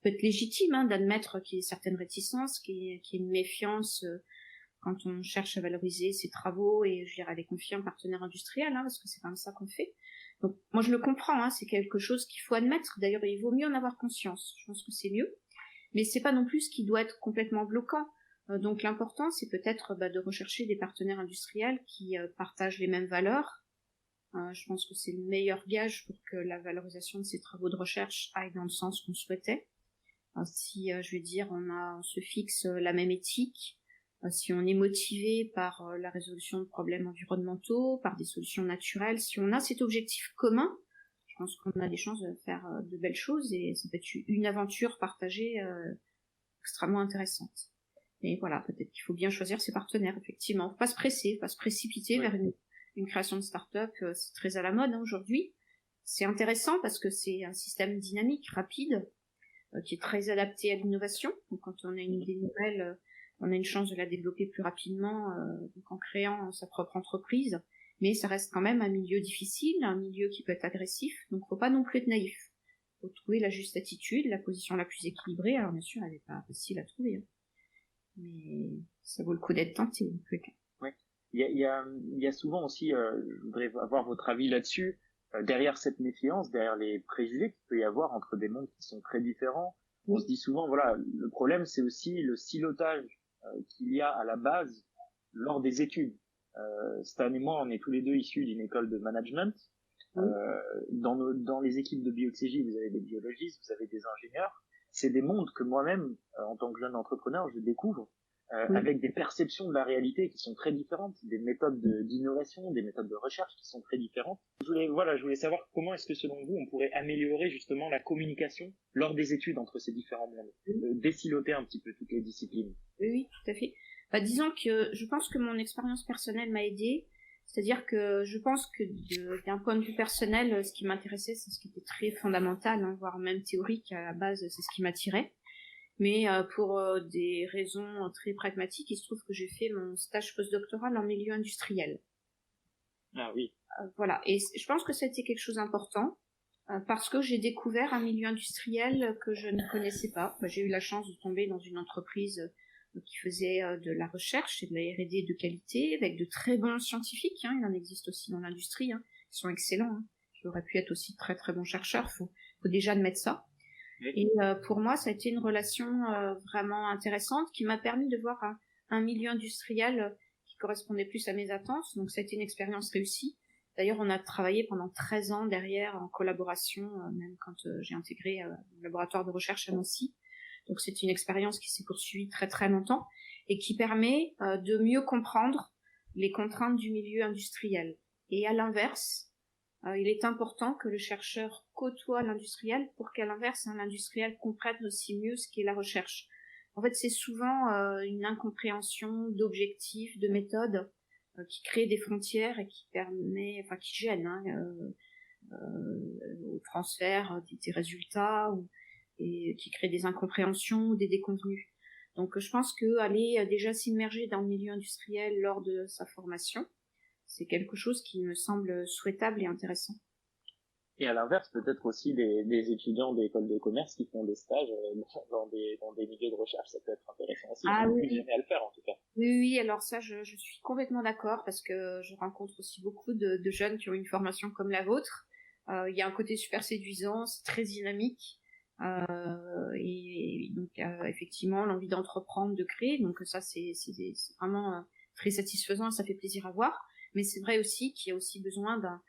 peut être légitime, hein, d'admettre qu'il y ait certaines réticences, qu'il y ait une méfiance quand on cherche à valoriser ses travaux et, je veux dire, à les confier à un partenaire industriel, hein, parce que c'est quand même ça qu'on fait. Donc, moi, je le comprends, hein, c'est quelque chose qu'il faut admettre. D'ailleurs, il vaut mieux en avoir conscience. Je pense que c'est mieux. Mais c'est pas non plus ce qui doit être complètement bloquant. Donc l'important, c'est peut-être de rechercher des partenaires industriels qui partagent les mêmes valeurs. Je pense que c'est le meilleur gage pour que la valorisation de ces travaux de recherche aille dans le sens qu'on souhaitait. Si, je veux dire, on se fixe la même éthique, si on est motivé par la résolution de problèmes environnementaux, par des solutions naturelles, si on a cet objectif commun, je pense qu'on a des chances de faire de belles choses et ça peut être une aventure partagée extrêmement intéressante. Et voilà, peut-être qu'il faut bien choisir ses partenaires, effectivement. Faut pas se presser, pas se précipiter vers une création de start-up. C'est très à la mode, hein, aujourd'hui. C'est intéressant parce que c'est un système dynamique, rapide, qui est très adapté à l'innovation. Donc quand on a une idée nouvelle, on a une chance de la développer plus rapidement donc en créant sa propre entreprise. Mais ça reste quand même un milieu difficile, un milieu qui peut être agressif, donc faut pas non plus être naïf. Faut trouver la juste attitude, la position la plus équilibrée. Alors bien sûr, elle n'est pas facile à trouver, hein. Mais ça vaut le coup d'être tenté, en tout cas. Ouais. Il y a souvent aussi, je voudrais avoir votre avis là-dessus, derrière cette méfiance, derrière les préjugés qu'il peut y avoir entre des mondes qui sont très différents. On se dit souvent, voilà, le problème c'est aussi le silotage qu'il y a à la base lors des études. Stan et moi, on est tous les deux issus d'une école de management. Dans les équipes de BioXJ, vous avez des biologistes, vous avez des ingénieurs. C'est des mondes que moi-même, en tant que jeune entrepreneur, je découvre avec des perceptions de la réalité qui sont très différentes, des méthodes d'innovation, des méthodes de recherche qui sont très différentes. Je voulais savoir comment est-ce que selon vous, on pourrait améliorer justement la communication lors des études entre ces différents mondes, désiloter un petit peu toutes les disciplines. Oui, tout à fait. Disons que je pense que mon expérience personnelle m'a aidée. C'est-à-dire que je pense que d'un point de vue personnel, ce qui m'intéressait, c'est ce qui était très fondamental, hein, voire même théorique à la base, c'est ce qui m'attirait. Mais pour des raisons très pragmatiques, il se trouve que j'ai fait mon stage postdoctoral en milieu industriel. Ah oui. Voilà, et je pense que ça a été quelque chose d'important, parce que j'ai découvert un milieu industriel que je ne connaissais pas. J'ai eu la chance de tomber dans une entreprise qui faisait de la recherche et de la R&D de qualité, avec de très bons scientifiques, hein, il en existe aussi dans l'industrie, hein, qui sont excellents, hein, qui auraient pu être aussi très très bons chercheurs, faut déjà admettre ça. Et pour moi, ça a été une relation vraiment intéressante, qui m'a permis de voir un milieu industriel qui correspondait plus à mes attentes, donc ça a été une expérience réussie. D'ailleurs, on a travaillé pendant 13 ans derrière, en collaboration, même quand j'ai intégré le laboratoire de recherche à Nancy. Donc c'est une expérience qui s'est poursuivie très très longtemps et qui permet de mieux comprendre les contraintes du milieu industriel. Et à l'inverse, il est important que le chercheur côtoie l'industriel pour qu'à l'inverse, l'industriel comprenne aussi mieux ce qu'est la recherche. En fait, c'est souvent une incompréhension d'objectifs, de méthodes qui crée des frontières et qui gêne au transfert des résultats et qui crée des incompréhensions ou des déconvenues. Donc je pense que aller déjà s'immerger dans le milieu industriel lors de sa formation, c'est quelque chose qui me semble souhaitable et intéressant. Et à l'inverse, peut-être aussi des étudiants d'école de commerce qui font des stages dans des milieux de recherche, ça peut être intéressant aussi. Ah oui. Jamais à le faire en tout cas. Oui, alors ça, je suis complètement d'accord parce que je rencontre aussi beaucoup de jeunes qui ont une formation comme la vôtre. Il y a un côté super séduisant, c'est très dynamique. Et donc effectivement l'envie d'entreprendre, de créer, donc ça c'est vraiment très satisfaisant, ça fait plaisir à voir, mais c'est vrai aussi qu'il y a aussi besoin d'un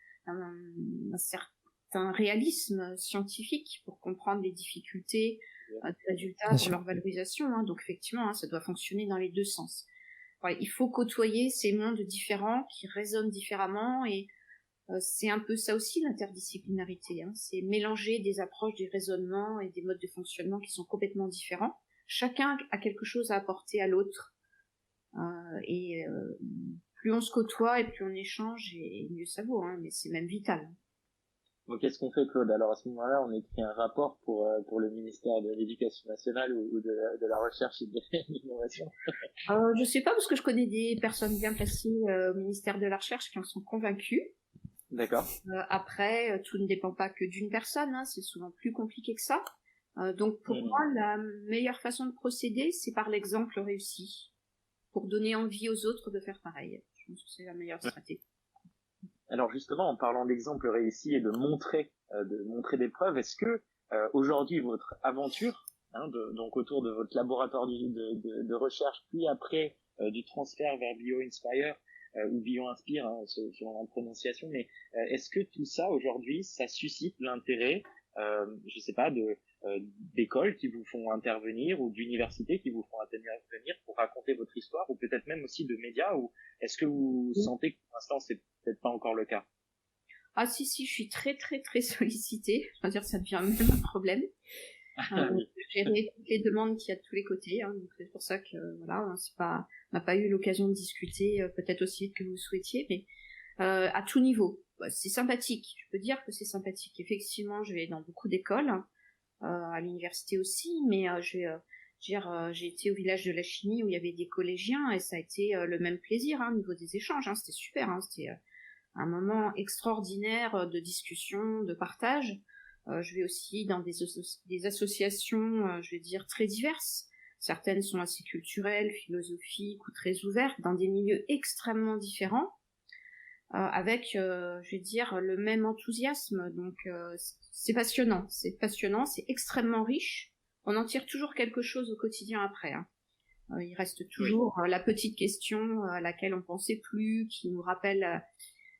certain réalisme scientifique pour comprendre les difficultés des résultats pour leur valorisation, hein. Donc effectivement, hein, ça doit fonctionner dans les deux sens. Voilà, il faut côtoyer ces mondes différents qui résonnent différemment et c'est un peu ça aussi l'interdisciplinarité, hein. C'est mélanger des approches, des raisonnements et des modes de fonctionnement qui sont complètement différents. Chacun a quelque chose à apporter à l'autre. Et plus on se côtoie et plus on échange, et mieux ça vaut, hein, mais c'est même vital. Donc, qu'est-ce qu'on fait, Claude? Alors, à ce moment-là, on écrit un rapport pour le ministère de l'Éducation nationale ou de la Recherche et de l'Innovation. Je sais pas, parce que je connais des personnes bien placées au ministère de la Recherche qui en sont convaincues. D'accord. Après, tout ne dépend pas que d'une personne, hein, c'est souvent plus compliqué que ça. Donc pour moi, la meilleure façon de procéder, c'est par l'exemple réussi, pour donner envie aux autres de faire pareil. Je pense que c'est la meilleure stratégie. Alors justement, en parlant d'exemples réussis et de montrer des preuves, est-ce que aujourd'hui votre aventure, donc autour de votre laboratoire de recherche, puis après du transfert vers BioInspire ou BioInspire, selon la prononciation, mais est-ce que tout ça aujourd'hui, ça suscite l'intérêt, je sais pas, d'écoles qui vous font intervenir ou d'universités qui vous font intervenir pour raconter votre histoire, ou peut-être même aussi de médias, ou est-ce que vous sentez que pour l'instant c'est peut-être pas encore le cas? Ah si, je suis très très très sollicitée, je veux dire ça devient même un problème. Gérer toutes les demandes qu'il y a de tous les côtés, hein, donc c'est pour ça que voilà, on n'a pas eu l'occasion de discuter peut-être aussi vite que vous souhaitiez, mais à tout niveau. C'est sympathique, je peux dire que c'est sympathique. Effectivement, je vais dans beaucoup d'écoles, à l'université aussi, mais j'ai été au village de la chimie où il y avait des collégiens et ça a été le même plaisir au niveau des échanges, c'était super, c'était un moment extraordinaire de discussion, de partage. Je vais aussi dans des associations, je vais dire, très diverses. Certaines sont assez culturelles, philosophiques ou très ouvertes, dans des milieux extrêmement différents, avec, je vais dire, le même enthousiasme. Donc, c'est passionnant, c'est extrêmement riche. On en tire toujours quelque chose au quotidien après. Il reste toujours la petite question à laquelle on pensait plus, qui nous rappelle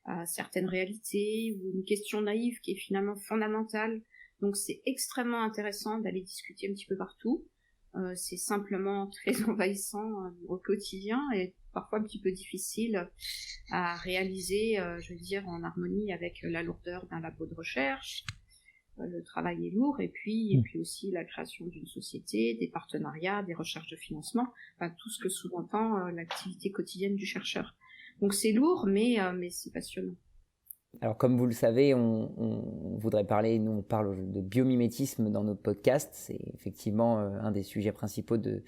à certaines réalités, ou une question naïve qui est finalement fondamentale. Donc c'est extrêmement intéressant d'aller discuter un petit peu partout. C'est simplement très envahissant au quotidien et parfois un petit peu difficile à réaliser, je veux dire, en harmonie avec la lourdeur d'un labo de recherche. Le travail est lourd, et puis aussi la création d'une société, des partenariats, des recherches de financement, enfin, tout ce que sous-entend l'activité quotidienne du chercheur. Donc c'est lourd, mais c'est passionnant. Alors comme vous le savez, on voudrait parler, nous on parle de biomimétisme dans notre podcast, c'est effectivement un des sujets principaux de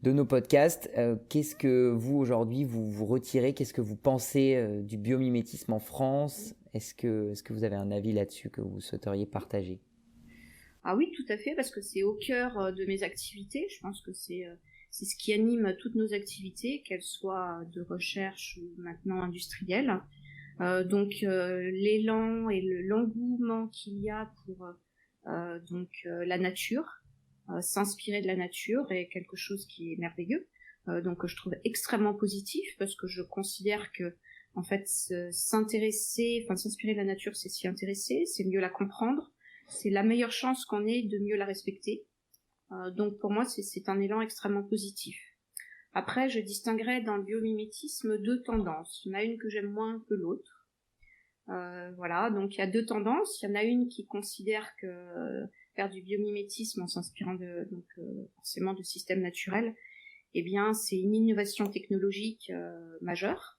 nos podcasts. Qu'est-ce que vous aujourd'hui vous retirez, qu'est-ce que vous pensez du biomimétisme en France? Est-ce que vous avez un avis là-dessus que vous souhaiteriez partager? Ah oui, tout à fait, parce que c'est au cœur de mes activités. Je pense que c'est ce qui anime toutes nos activités, qu'elles soient de recherche ou maintenant industrielles. Donc l'élan et l'engouement qu'il y a pour la nature, s'inspirer de la nature est quelque chose qui est merveilleux. Donc je trouve extrêmement positif, parce que je considère que en fait s'inspirer de la nature, c'est s'y intéresser, c'est mieux la comprendre, c'est la meilleure chance qu'on ait de mieux la respecter. Donc pour moi c'est un élan extrêmement positif. Après, je distinguerais dans le biomimétisme deux tendances. Il y en a une que j'aime moins que l'autre. Voilà, donc il y a deux tendances. Il y en a une qui considère que faire du biomimétisme en s'inspirant forcément de systèmes naturels, eh bien, c'est une innovation technologique majeure.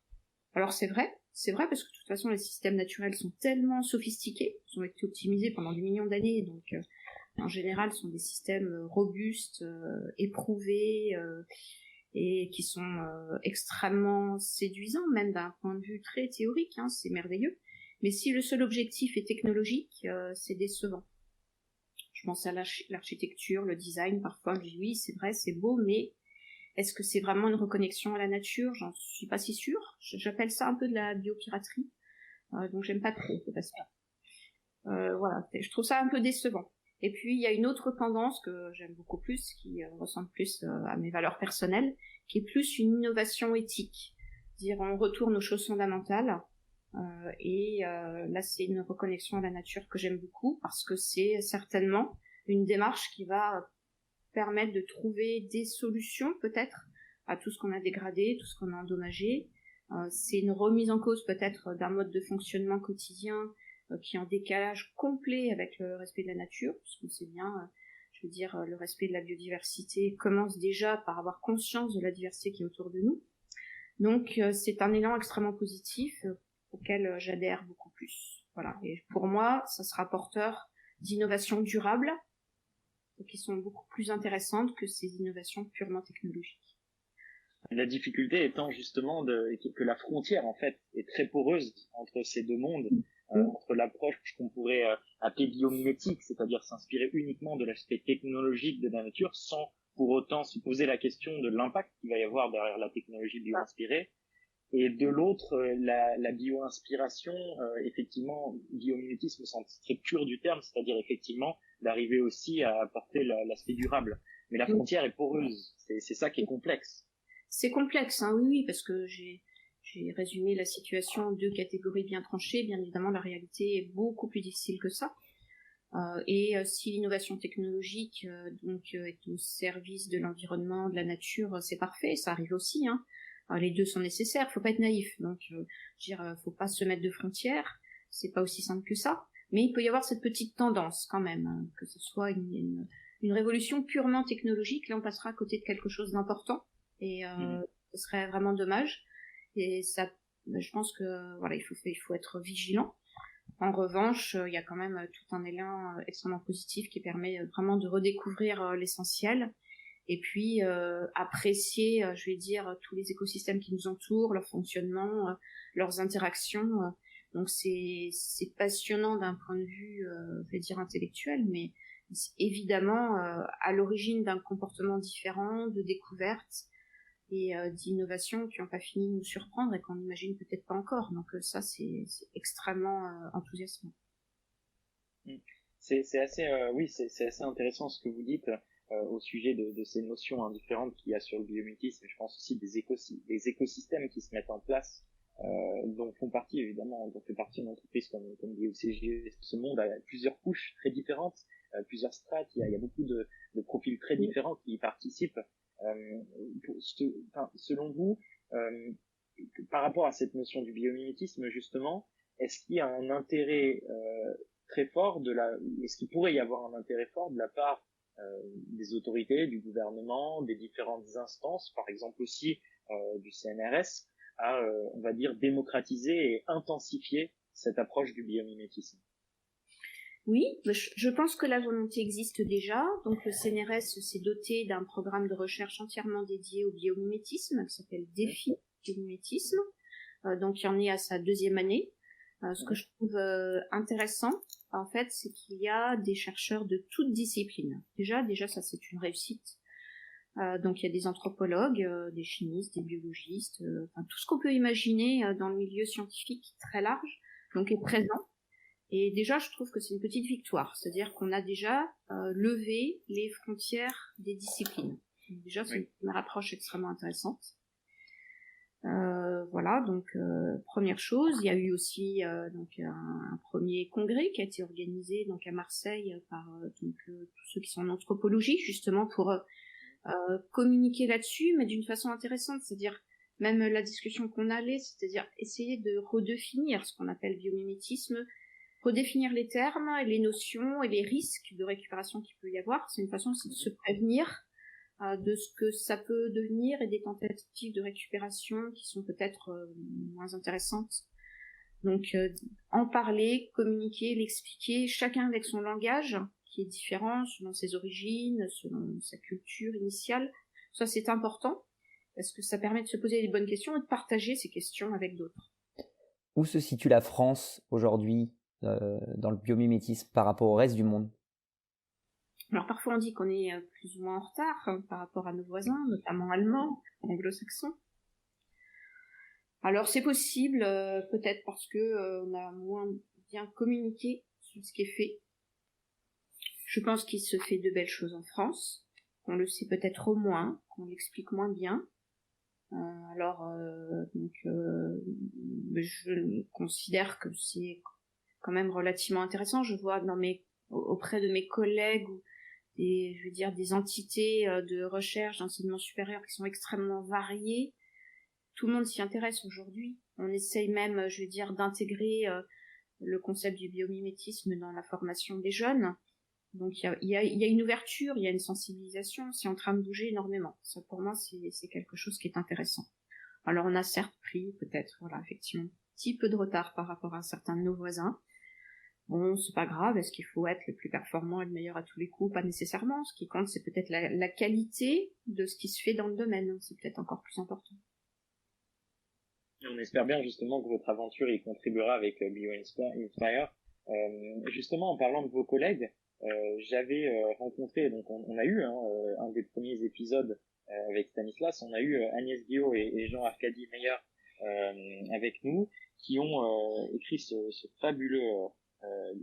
Alors c'est vrai parce que de toute façon, les systèmes naturels sont tellement sophistiqués, ils ont été optimisés pendant des millions d'années, donc en général, ce sont des systèmes robustes, éprouvés, et qui sont extrêmement séduisants, même d'un point de vue très théorique, c'est merveilleux. Mais si le seul objectif est technologique, c'est décevant. Je pense à l'architecture, le design, parfois je dis oui, c'est vrai, c'est beau, mais est-ce que c'est vraiment une reconnexion à la nature? J'en suis pas si sûre. J'appelle ça un peu de la biopiraterie, donc j'aime pas trop cet aspect. Voilà, je trouve ça un peu décevant. Et puis il y a une autre tendance que j'aime beaucoup plus, qui ressemble plus à mes valeurs personnelles, qui est plus une innovation éthique. C'est-à-dire on retourne aux choses fondamentales, et là c'est une reconnexion à la nature que j'aime beaucoup, parce que c'est certainement une démarche qui va permettre de trouver des solutions peut-être à tout ce qu'on a dégradé, tout ce qu'on a endommagé. C'est une remise en cause peut-être d'un mode de fonctionnement quotidien qui est en décalage complet avec le respect de la nature, parce qu'on sait bien, je veux dire, le respect de la biodiversité commence déjà par avoir conscience de la diversité qui est autour de nous. Donc c'est un élan extrêmement positif auquel j'adhère beaucoup plus. Voilà. Et pour moi, ça sera porteur d'innovations durables qui sont beaucoup plus intéressantes que ces innovations purement technologiques. La difficulté étant justement que la frontière en fait est très poreuse entre ces deux mondes, entre l'approche qu'on pourrait appeler biomimétique, c'est-à-dire s'inspirer uniquement de l'aspect technologique de la nature sans pour autant se poser la question de l'impact qu'il va y avoir derrière la technologie bio-inspirée. Et de l'autre, la bio-inspiration, effectivement, biomimétisme au sens très pur du terme, c'est-à-dire effectivement d'arriver aussi à apporter l'aspect durable. Mais la frontière est poreuse, c'est ça qui est complexe. C'est complexe, hein, oui, parce que j'ai résumé la situation en deux catégories bien tranchées. Bien évidemment, la réalité est beaucoup plus difficile que ça. Si l'innovation technologique est au service de l'environnement, de la nature, c'est parfait, ça arrive aussi, hein. Les deux sont nécessaires, faut pas être naïf. Donc, faut pas se mettre de frontières. C'est pas aussi simple que ça. Mais il peut y avoir cette petite tendance quand même, hein, que ce soit une révolution purement technologique. Là, on passera à côté de quelque chose d'important, et ce serait vraiment dommage. Et ça, je pense que voilà, il faut être vigilant. En revanche, il y a quand même tout un élan extrêmement positif qui permet vraiment de redécouvrir l'essentiel. Et puis apprécier, je vais dire, tous les écosystèmes qui nous entourent, leur fonctionnement, leurs interactions. Donc c'est passionnant d'un point de vue, je vais dire, intellectuel, mais c'est évidemment à l'origine d'un comportement différent, de découvertes et d'innovations qui n'ont pas fini de nous surprendre et qu'on n'imagine peut-être pas encore. Donc ça, c'est extrêmement enthousiasmant. C'est assez, oui, c'est assez intéressant ce que vous dites. Au sujet de ces notions différentes qu'il y a sur le biomimétisme. Je pense aussi des écosystèmes qui se mettent en place, dont fait partie une entreprise comme BioCG. Ce monde a plusieurs couches très différentes, plusieurs strates. Il y a beaucoup de profils très différents qui y participent. Selon vous, par rapport à cette notion du biomimétisme, justement, est-ce qu'il y a un intérêt très fort est-ce qu'il pourrait y avoir un intérêt fort de la part des autorités, du gouvernement, des différentes instances, par exemple aussi du CNRS, à, on va dire, démocratiser et intensifier cette approche du biomimétisme? Oui, je pense que la volonté existe déjà. Donc le CNRS s'est doté d'un programme de recherche entièrement dédié au biomimétisme, qui s'appelle Défi biomimétisme. Donc il en est à sa 2e année. Ce que je trouve intéressant, en fait, c'est qu'il y a des chercheurs de toutes disciplines. Déjà, ça c'est une réussite. Donc il y a des anthropologues, des chimistes, des biologistes, tout ce qu'on peut imaginer dans le milieu scientifique très large, donc est présent. Et déjà, je trouve que c'est une petite victoire, c'est-à-dire qu'on a déjà levé les frontières des disciplines. Donc, déjà, c'est une première approche extrêmement intéressante. Voilà, donc première chose, il y a eu aussi un premier congrès qui a été organisé donc à Marseille par tous ceux qui sont en anthropologie, justement pour communiquer là-dessus, mais d'une façon intéressante, c'est-à-dire même la discussion qu'on allait, c'est-à-dire essayer de redéfinir ce qu'on appelle biomimétisme, redéfinir les termes, les notions et les risques de récupération qu'il peut y avoir. C'est une façon aussi de se prévenir de ce que ça peut devenir et des tentatives de récupération qui sont peut-être moins intéressantes. Donc en parler, communiquer, l'expliquer, chacun avec son langage qui est différent selon ses origines, selon sa culture initiale. Ça c'est important parce que ça permet de se poser les bonnes questions et de partager ces questions avec d'autres. Où se situe la France aujourd'hui dans le biomimétisme par rapport au reste du monde? Alors parfois on dit qu'on est plus ou moins en retard par rapport à nos voisins, notamment allemands, anglo-saxons. Alors c'est possible, peut-être parce que on a moins bien communiqué sur ce qui est fait. Je pense qu'il se fait de belles choses en France, qu'on le sait peut-être au moins, qu'on l'explique moins bien. Je considère que c'est quand même relativement intéressant. Je vois auprès de mes collègues des entités de recherche, d'enseignement supérieur qui sont extrêmement variées. Tout le monde s'y intéresse aujourd'hui. On essaye même, d'intégrer le concept du biomimétisme dans la formation des jeunes. Donc il y a une ouverture, il y a une sensibilisation, c'est en train de bouger énormément. Ça pour moi c'est quelque chose qui est intéressant. Alors on a certes pris peut-être, effectivement, un petit peu de retard par rapport à certains de nos voisins, Bon, c'est pas grave, est-ce qu'il faut être le plus performant et le meilleur à tous les coups? Pas nécessairement. Ce qui compte, c'est peut-être la qualité de ce qui se fait dans le domaine. C'est peut-être encore plus important. On espère bien justement que votre aventure y contribuera avec BioInspire. Justement, en parlant de vos collègues, j'avais rencontré, donc on a eu un des premiers épisodes avec Stanislas, on a eu Agnès Guillot et Jean-Arcadie Meyer avec nous, qui ont écrit ce fabuleux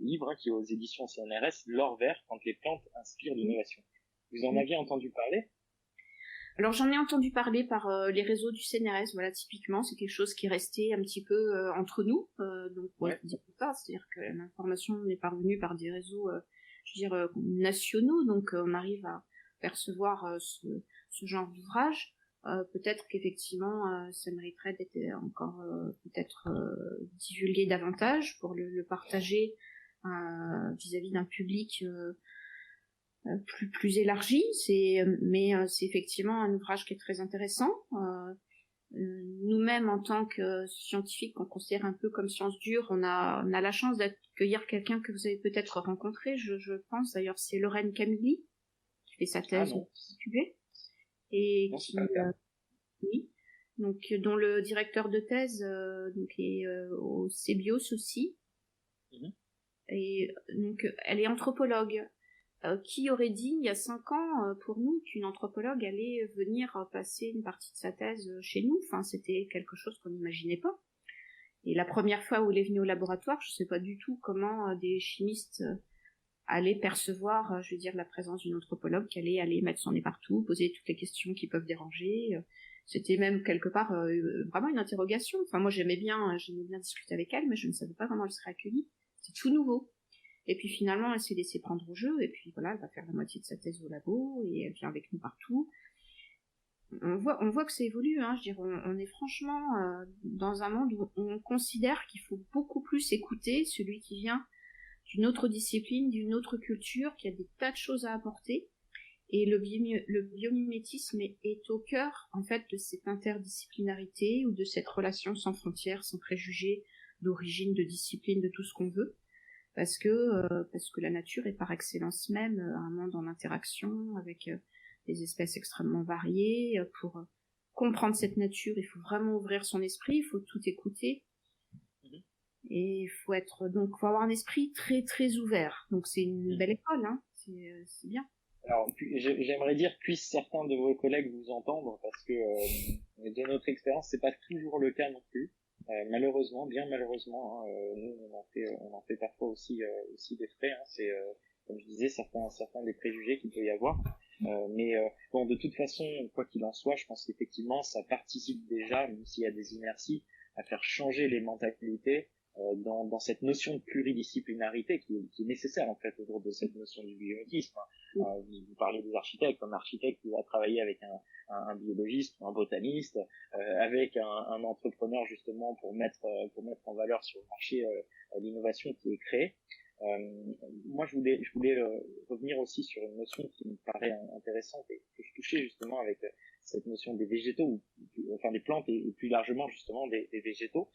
livre qui est aux éditions CNRS, L'or vert, quand les plantes inspirent l'innovation. Vous en aviez entendu parler ? Alors j'en ai entendu parler par les réseaux du CNRS, voilà, typiquement, c'est quelque chose qui est resté un petit peu entre nous, donc ouais, c'est-à-dire que l'information n'est parvenue par des réseaux, nationaux, donc on arrive à percevoir ce genre d'ouvrage. Peut-être qu'effectivement ça mériterait d'être encore peut-être divulgué davantage pour le partager vis-à-vis d'un public plus élargi, mais c'est effectivement un ouvrage qui est très intéressant. Nous-mêmes, en tant que scientifiques qu'on considère un peu comme science dure, on a la chance d'accueillir quelqu'un que vous avez peut-être rencontré, je pense d'ailleurs, c'est Lorraine Camilli, qui fait sa thèse au QV, et non, qui oui, donc dont le directeur de thèse donc est au CBIOS aussi. Et donc elle est anthropologue. Qui aurait dit il y a 5 ans pour nous qu'une anthropologue allait venir passer une partie de sa thèse chez nous? Enfin, c'était quelque chose qu'on n'imaginait pas. Et la première fois où elle est venue au laboratoire, je ne sais pas du tout comment des chimistes allaient percevoir, la présence d'une anthropologue qui allait aller mettre son nez partout, poser toutes les questions qui peuvent déranger. C'était même quelque part vraiment une interrogation. Enfin, moi j'aimais bien discuter avec elle, mais je ne savais pas comment elle serait accueillie. C'était tout nouveau. Et puis finalement, elle s'est laissée prendre au jeu, et puis voilà, elle va faire la moitié de sa thèse au labo, et elle vient avec nous partout. On voit que ça évolue, on est franchement dans un monde où on considère qu'il faut beaucoup plus écouter celui qui vient d'une autre discipline, d'une autre culture, qui a des tas de choses à apporter, et le biomimétisme est au cœur, en fait, de cette interdisciplinarité, ou de cette relation sans frontières, sans préjugés, d'origine, de discipline, de tout ce qu'on veut. Parce que la nature est par excellence même un monde en interaction avec des espèces extrêmement variées. Pour comprendre cette nature, il faut vraiment ouvrir son esprit, il faut tout écouter. Et il faut avoir un esprit très très ouvert. Donc c'est une belle école, c'est bien. Alors j'aimerais dire, puissent certains de vos collègues vous entendre, parce que de notre expérience, c'est pas toujours le cas non plus. Malheureusement, bien malheureusement, nous on en fait parfois aussi des frais. C'est comme je disais, certains des préjugés qu'il peut y avoir. Mais bon, de toute façon, quoi qu'il en soit, je pense qu'effectivement, ça participe déjà, même s'il y a des inerties, à faire changer les mentalités dans cette notion de pluridisciplinarité qui est nécessaire en fait autour de cette notion du biomimétisme. Vous parlez des architectes, un architecte qui va travailler avec un biologiste ou un botaniste, avec un entrepreneur justement pour mettre en valeur sur le marché l'innovation qui est créée. Moi je voulais revenir aussi sur une notion qui me paraît intéressante et que je touchais justement avec cette notion des végétaux, enfin des plantes et plus largement justement des végétaux.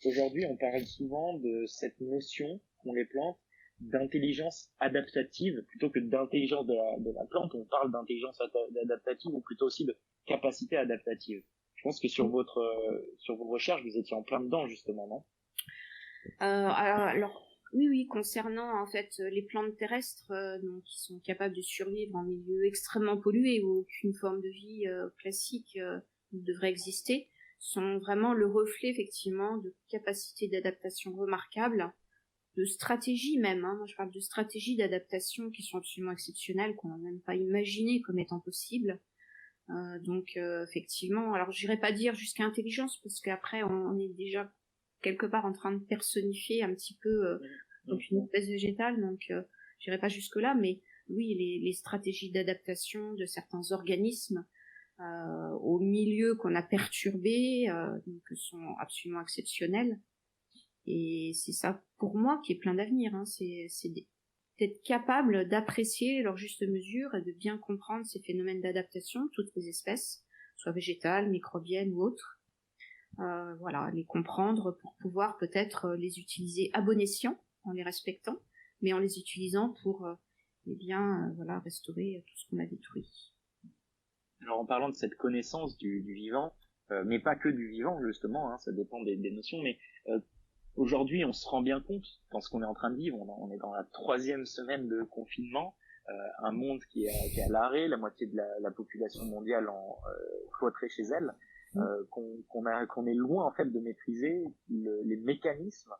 Aujourd'hui, on parle souvent de cette notion qu'ont les plantes d'intelligence adaptative plutôt que d'intelligence de la plante. On parle d'intelligence adaptative ou plutôt aussi de capacité adaptative. Je pense que sur vos recherches, vous étiez en plein dedans justement, non? Alors oui, concernant en fait les plantes terrestres donc qui sont capables de survivre en milieu extrêmement pollué où aucune forme de vie classique ne devrait exister, sont vraiment le reflet effectivement de capacités d'adaptation remarquables, de stratégies même. Moi je parle de stratégies d'adaptation qui sont absolument exceptionnelles, qu'on n'a même pas imaginé comme étant possibles. Donc effectivement, alors j'irai pas dire jusqu'à intelligence parce qu'après on est déjà quelque part en train de personnifier un petit peu donc une espèce végétale, donc j'irai pas jusque là, mais oui, les stratégies d'adaptation de certains organismes au milieu qu'on a perturbé donc sont absolument exceptionnelles, et c'est ça pour moi qui est plein d'avenir, c'est d'être capable d'apprécier leur juste mesure et de bien comprendre ces phénomènes d'adaptation, toutes les espèces, soit végétales, microbiennes ou autres. Voilà, les comprendre pour pouvoir peut-être les utiliser à bon escient en les respectant, mais en les utilisant pour restaurer tout ce qu'on a détruit. Alors en parlant de cette connaissance du vivant, mais pas que du vivant justement, ça dépend des notions, mais aujourd'hui on se rend bien compte dans ce qu'on est en train de vivre, on est dans la 3e semaine de confinement, un monde qui est à l'arrêt, la moitié de la population mondiale cloîtrée chez elle, qu'on est loin en fait de maîtriser les mécanismes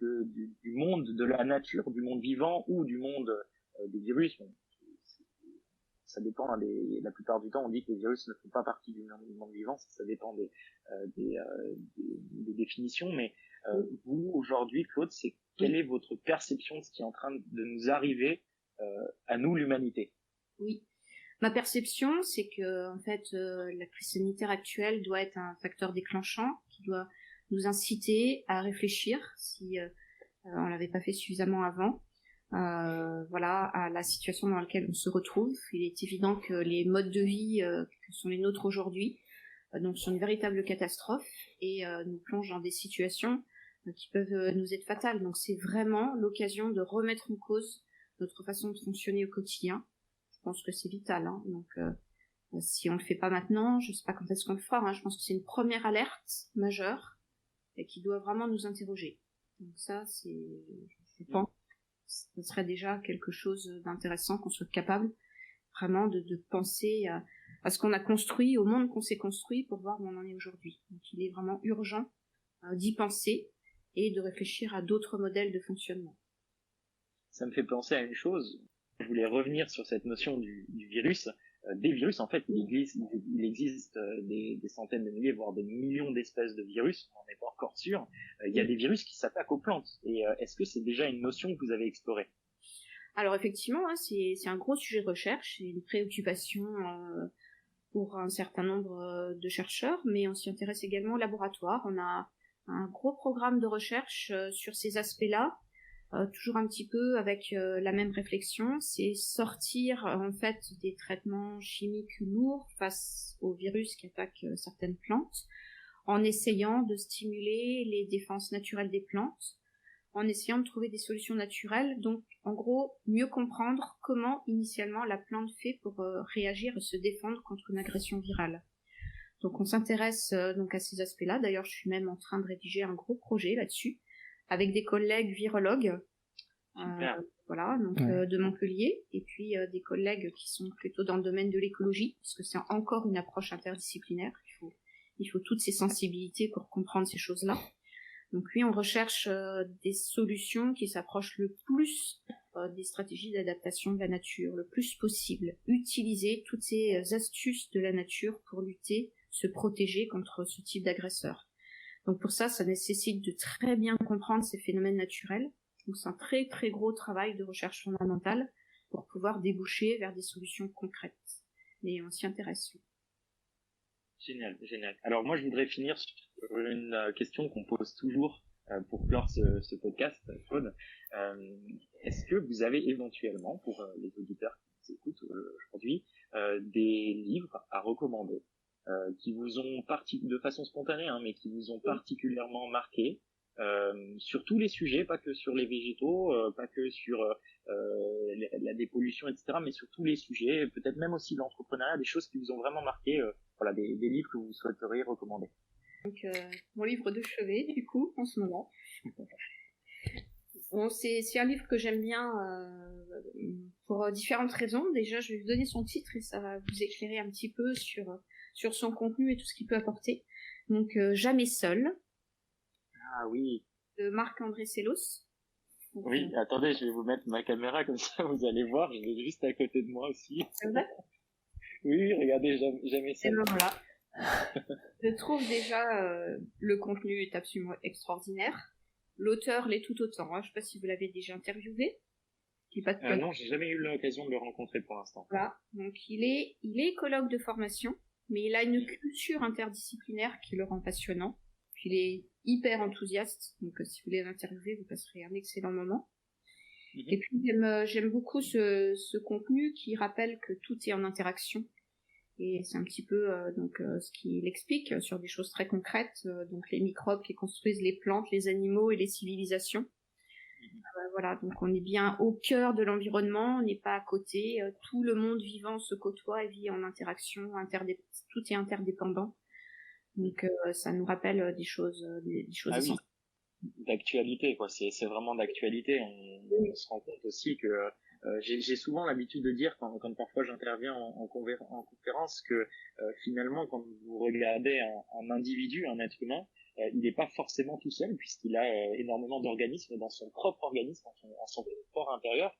du monde de la nature, du monde vivant ou du monde des virus. Bon, ça dépend, la plupart du temps on dit que les virus ne font pas partie du monde vivant, ça dépend des définitions, mais vous aujourd'hui Claude, quelle est votre perception de ce qui est en train de nous arriver à nous, l'humanité? Oui, ma perception c'est que en fait la crise sanitaire actuelle doit être un facteur déclenchant qui doit nous inciter à réfléchir si on l'avait pas fait suffisamment avant. À la situation dans laquelle on se retrouve. Il est évident que les modes de vie que sont les nôtres aujourd'hui sont une véritable catastrophe et nous plongent dans des situations qui peuvent nous être fatales. Donc c'est vraiment l'occasion de remettre en cause notre façon de fonctionner au quotidien. Je pense que c'est vital. Donc si on le fait pas maintenant, je sais pas quand est-ce qu'on le fera. Je pense que c'est une première alerte majeure et qui doit vraiment nous interroger. Donc ça, je pense, ce serait déjà quelque chose d'intéressant qu'on soit capable vraiment de penser à ce qu'on a construit, au monde qu'on s'est construit pour voir où on en est aujourd'hui. Donc il est vraiment urgent d'y penser et de réfléchir à d'autres modèles de fonctionnement. Ça me fait penser à une chose, je voulais revenir sur cette notion du virus. Des virus, en fait, il existe des centaines de milliers, voire des millions d'espèces de virus, on n'est pas encore sûr. Il y a des virus qui s'attaquent aux plantes. Et est-ce que c'est déjà une notion que vous avez explorée? Alors effectivement, c'est un gros sujet de recherche, c'est une préoccupation pour un certain nombre de chercheurs, mais on s'y intéresse également au laboratoire. On a un gros programme de recherche sur ces aspects-là, toujours un petit peu avec la même réflexion, c'est sortir en fait des traitements chimiques lourds face aux virus qui attaquent certaines plantes, en essayant de stimuler les défenses naturelles des plantes, en essayant de trouver des solutions naturelles, donc en gros mieux comprendre comment initialement la plante fait pour réagir et se défendre contre une agression virale. Donc on s'intéresse donc à ces aspects-là, d'ailleurs je suis même en train de rédiger un gros projet là-dessus, avec des collègues virologues, de Montpellier, et puis des collègues qui sont plutôt dans le domaine de l'écologie, parce que c'est encore une approche interdisciplinaire. Il faut toutes ces sensibilités pour comprendre ces choses-là. Donc oui, on recherche des solutions qui s'approchent le plus des stratégies d'adaptation de la nature, le plus possible. Utiliser toutes ces astuces de la nature pour lutter, se protéger contre ce type d'agresseur. Donc pour ça nécessite de très bien comprendre ces phénomènes naturels. Donc c'est un très très gros travail de recherche fondamentale pour pouvoir déboucher vers des solutions concrètes. Mais on s'y intéresse. Génial, génial. Alors moi je voudrais finir sur une question qu'on pose toujours pour clore ce podcast, Claude. Est-ce que vous avez éventuellement, pour les auditeurs qui nous écoutent aujourd'hui, des livres à recommander qui vous ont de façon spontanée, mais qui vous ont particulièrement marqué sur tous les sujets, pas que sur les végétaux, pas que sur la dépollution, etc., mais sur tous les sujets, peut-être même aussi l'entrepreneuriat, des choses qui vous ont vraiment marqué, des livres que vous souhaiteriez recommander. Donc mon livre de chevet, du coup, en ce moment. Bon, c'est un livre que j'aime bien pour différentes raisons. Déjà, je vais vous donner son titre et ça va vous éclairer un petit peu sur son contenu et tout ce qu'il peut apporter. Donc, Jamais seul. Ah oui. De Marc-André Sellos. Donc, oui, attendez, je vais vous mettre ma caméra comme ça, vous allez voir, je l'ai juste à côté de moi aussi. C'est vrai? Oui, regardez, Jamais seul. Et ben voilà. Je trouve déjà le contenu est absolument extraordinaire. L'auteur l'est tout autant. Je ne sais pas si vous l'avez déjà interviewé. Non, j'ai jamais eu l'occasion de le rencontrer pour l'instant. Voilà. Donc il est écologue de formation, mais il a une culture interdisciplinaire qui le rend passionnant. Puis il est hyper enthousiaste. Donc si vous voulez l'interviewer, vous passerez un excellent moment. Mm-hmm. Et puis j'aime beaucoup ce contenu qui rappelle que tout est en interaction. Et c'est un petit peu ce qu'il explique sur des choses très concrètes, donc les microbes qui construisent les plantes, les animaux et les civilisations. Voilà, donc on est bien au cœur de l'environnement, on n'est pas à côté. Tout le monde vivant se côtoie et vit en interaction, tout est interdépendant. Donc ça nous rappelle des choses essentielles. D'actualité, quoi. C'est vraiment d'actualité. On se rend compte aussi que j'ai souvent l'habitude de dire quand parfois j'interviens en conférence que finalement quand vous regardez un individu, un être humain, il n'est pas forcément tout seul puisqu'il a énormément d'organismes dans son propre organisme, en son corps intérieur,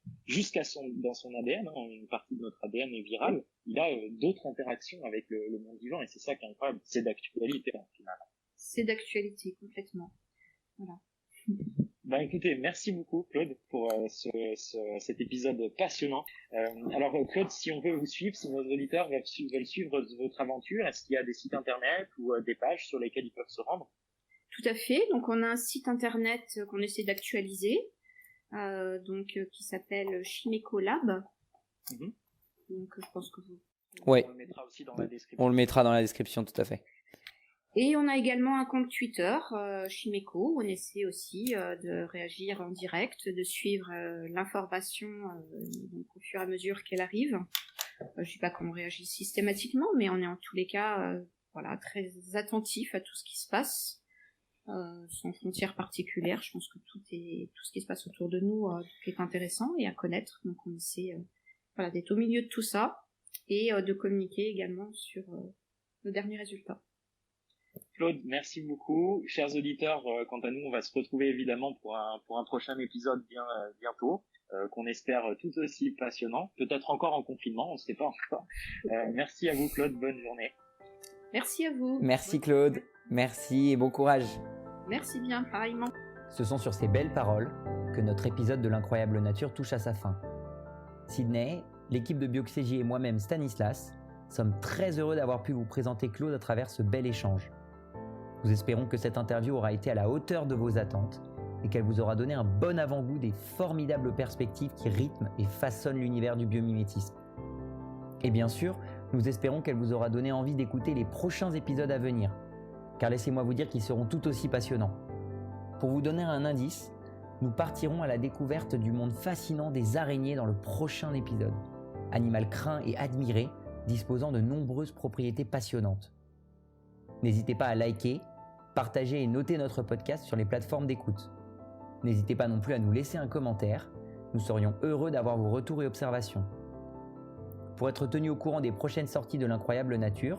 dans son ADN, une partie de notre ADN est virale. Il a d'autres interactions avec le monde vivant et c'est ça qui est incroyable. C'est d'actualité en final. C'est d'actualité complètement. Voilà. Ben écoutez, merci beaucoup Claude pour cet épisode passionnant. Alors Claude, si on veut vous suivre, si nos auditeurs veulent suivre votre aventure, est-ce qu'il y a des sites internet ou des pages sur lesquelles ils peuvent se rendre? Tout à fait. Donc on a un site internet qu'on essaie d'actualiser, qui s'appelle Chimeco Lab. Donc je pense que on le mettra aussi dans la description. On le mettra dans la description, tout à fait. Et on a également un compte Twitter, Chimeco, où on essaie aussi de réagir en direct, de suivre l'information au fur et à mesure qu'elle arrive. Je ne dis pas qu'on réagit systématiquement, mais on est en tous les cas très attentif à tout ce qui se passe, sans frontières particulières. Je pense que tout ce qui se passe autour de nous est intéressant et à connaître. Donc on essaie d'être au milieu de tout ça et de communiquer également sur nos derniers résultats. Claude, merci beaucoup. Chers auditeurs, quant à nous, on va se retrouver évidemment pour un prochain épisode bientôt, qu'on espère tout aussi passionnant, peut-être encore en confinement, on ne sait pas encore. Merci à vous Claude, bonne journée. Merci à vous. Merci Claude, merci et bon courage. Merci bien, pareillement. Ce sont sur ces belles paroles que notre épisode de l'incroyable nature touche à sa fin. Sydney, l'équipe de Bioxégie et moi-même Stanislas sommes très heureux d'avoir pu vous présenter Claude à travers ce bel échange. Nous espérons que cette interview aura été à la hauteur de vos attentes et qu'elle vous aura donné un bon avant-goût des formidables perspectives qui rythment et façonnent l'univers du biomimétisme. Et bien sûr, nous espérons qu'elle vous aura donné envie d'écouter les prochains épisodes à venir, car laissez-moi vous dire qu'ils seront tout aussi passionnants. Pour vous donner un indice, nous partirons à la découverte du monde fascinant des araignées dans le prochain épisode, animal craint et admiré, disposant de nombreuses propriétés passionnantes. N'hésitez pas à liker, partager et noter notre podcast sur les plateformes d'écoute. N'hésitez pas non plus à nous laisser un commentaire, nous serions heureux d'avoir vos retours et observations. Pour être tenu au courant des prochaines sorties de l'incroyable nature,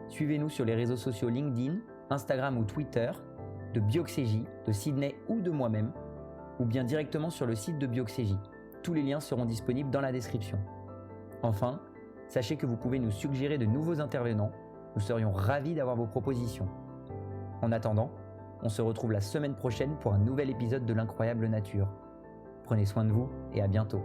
suivez-nous sur les réseaux sociaux LinkedIn, Instagram ou Twitter, de Bioxégie, de Sydney ou de moi-même, ou bien directement sur le site de Bioxégie. Tous les liens seront disponibles dans la description. Enfin, sachez que vous pouvez nous suggérer de nouveaux intervenants. Nous serions ravis d'avoir vos propositions. En attendant, on se retrouve la semaine prochaine pour un nouvel épisode de l'incroyable nature. Prenez soin de vous et à bientôt.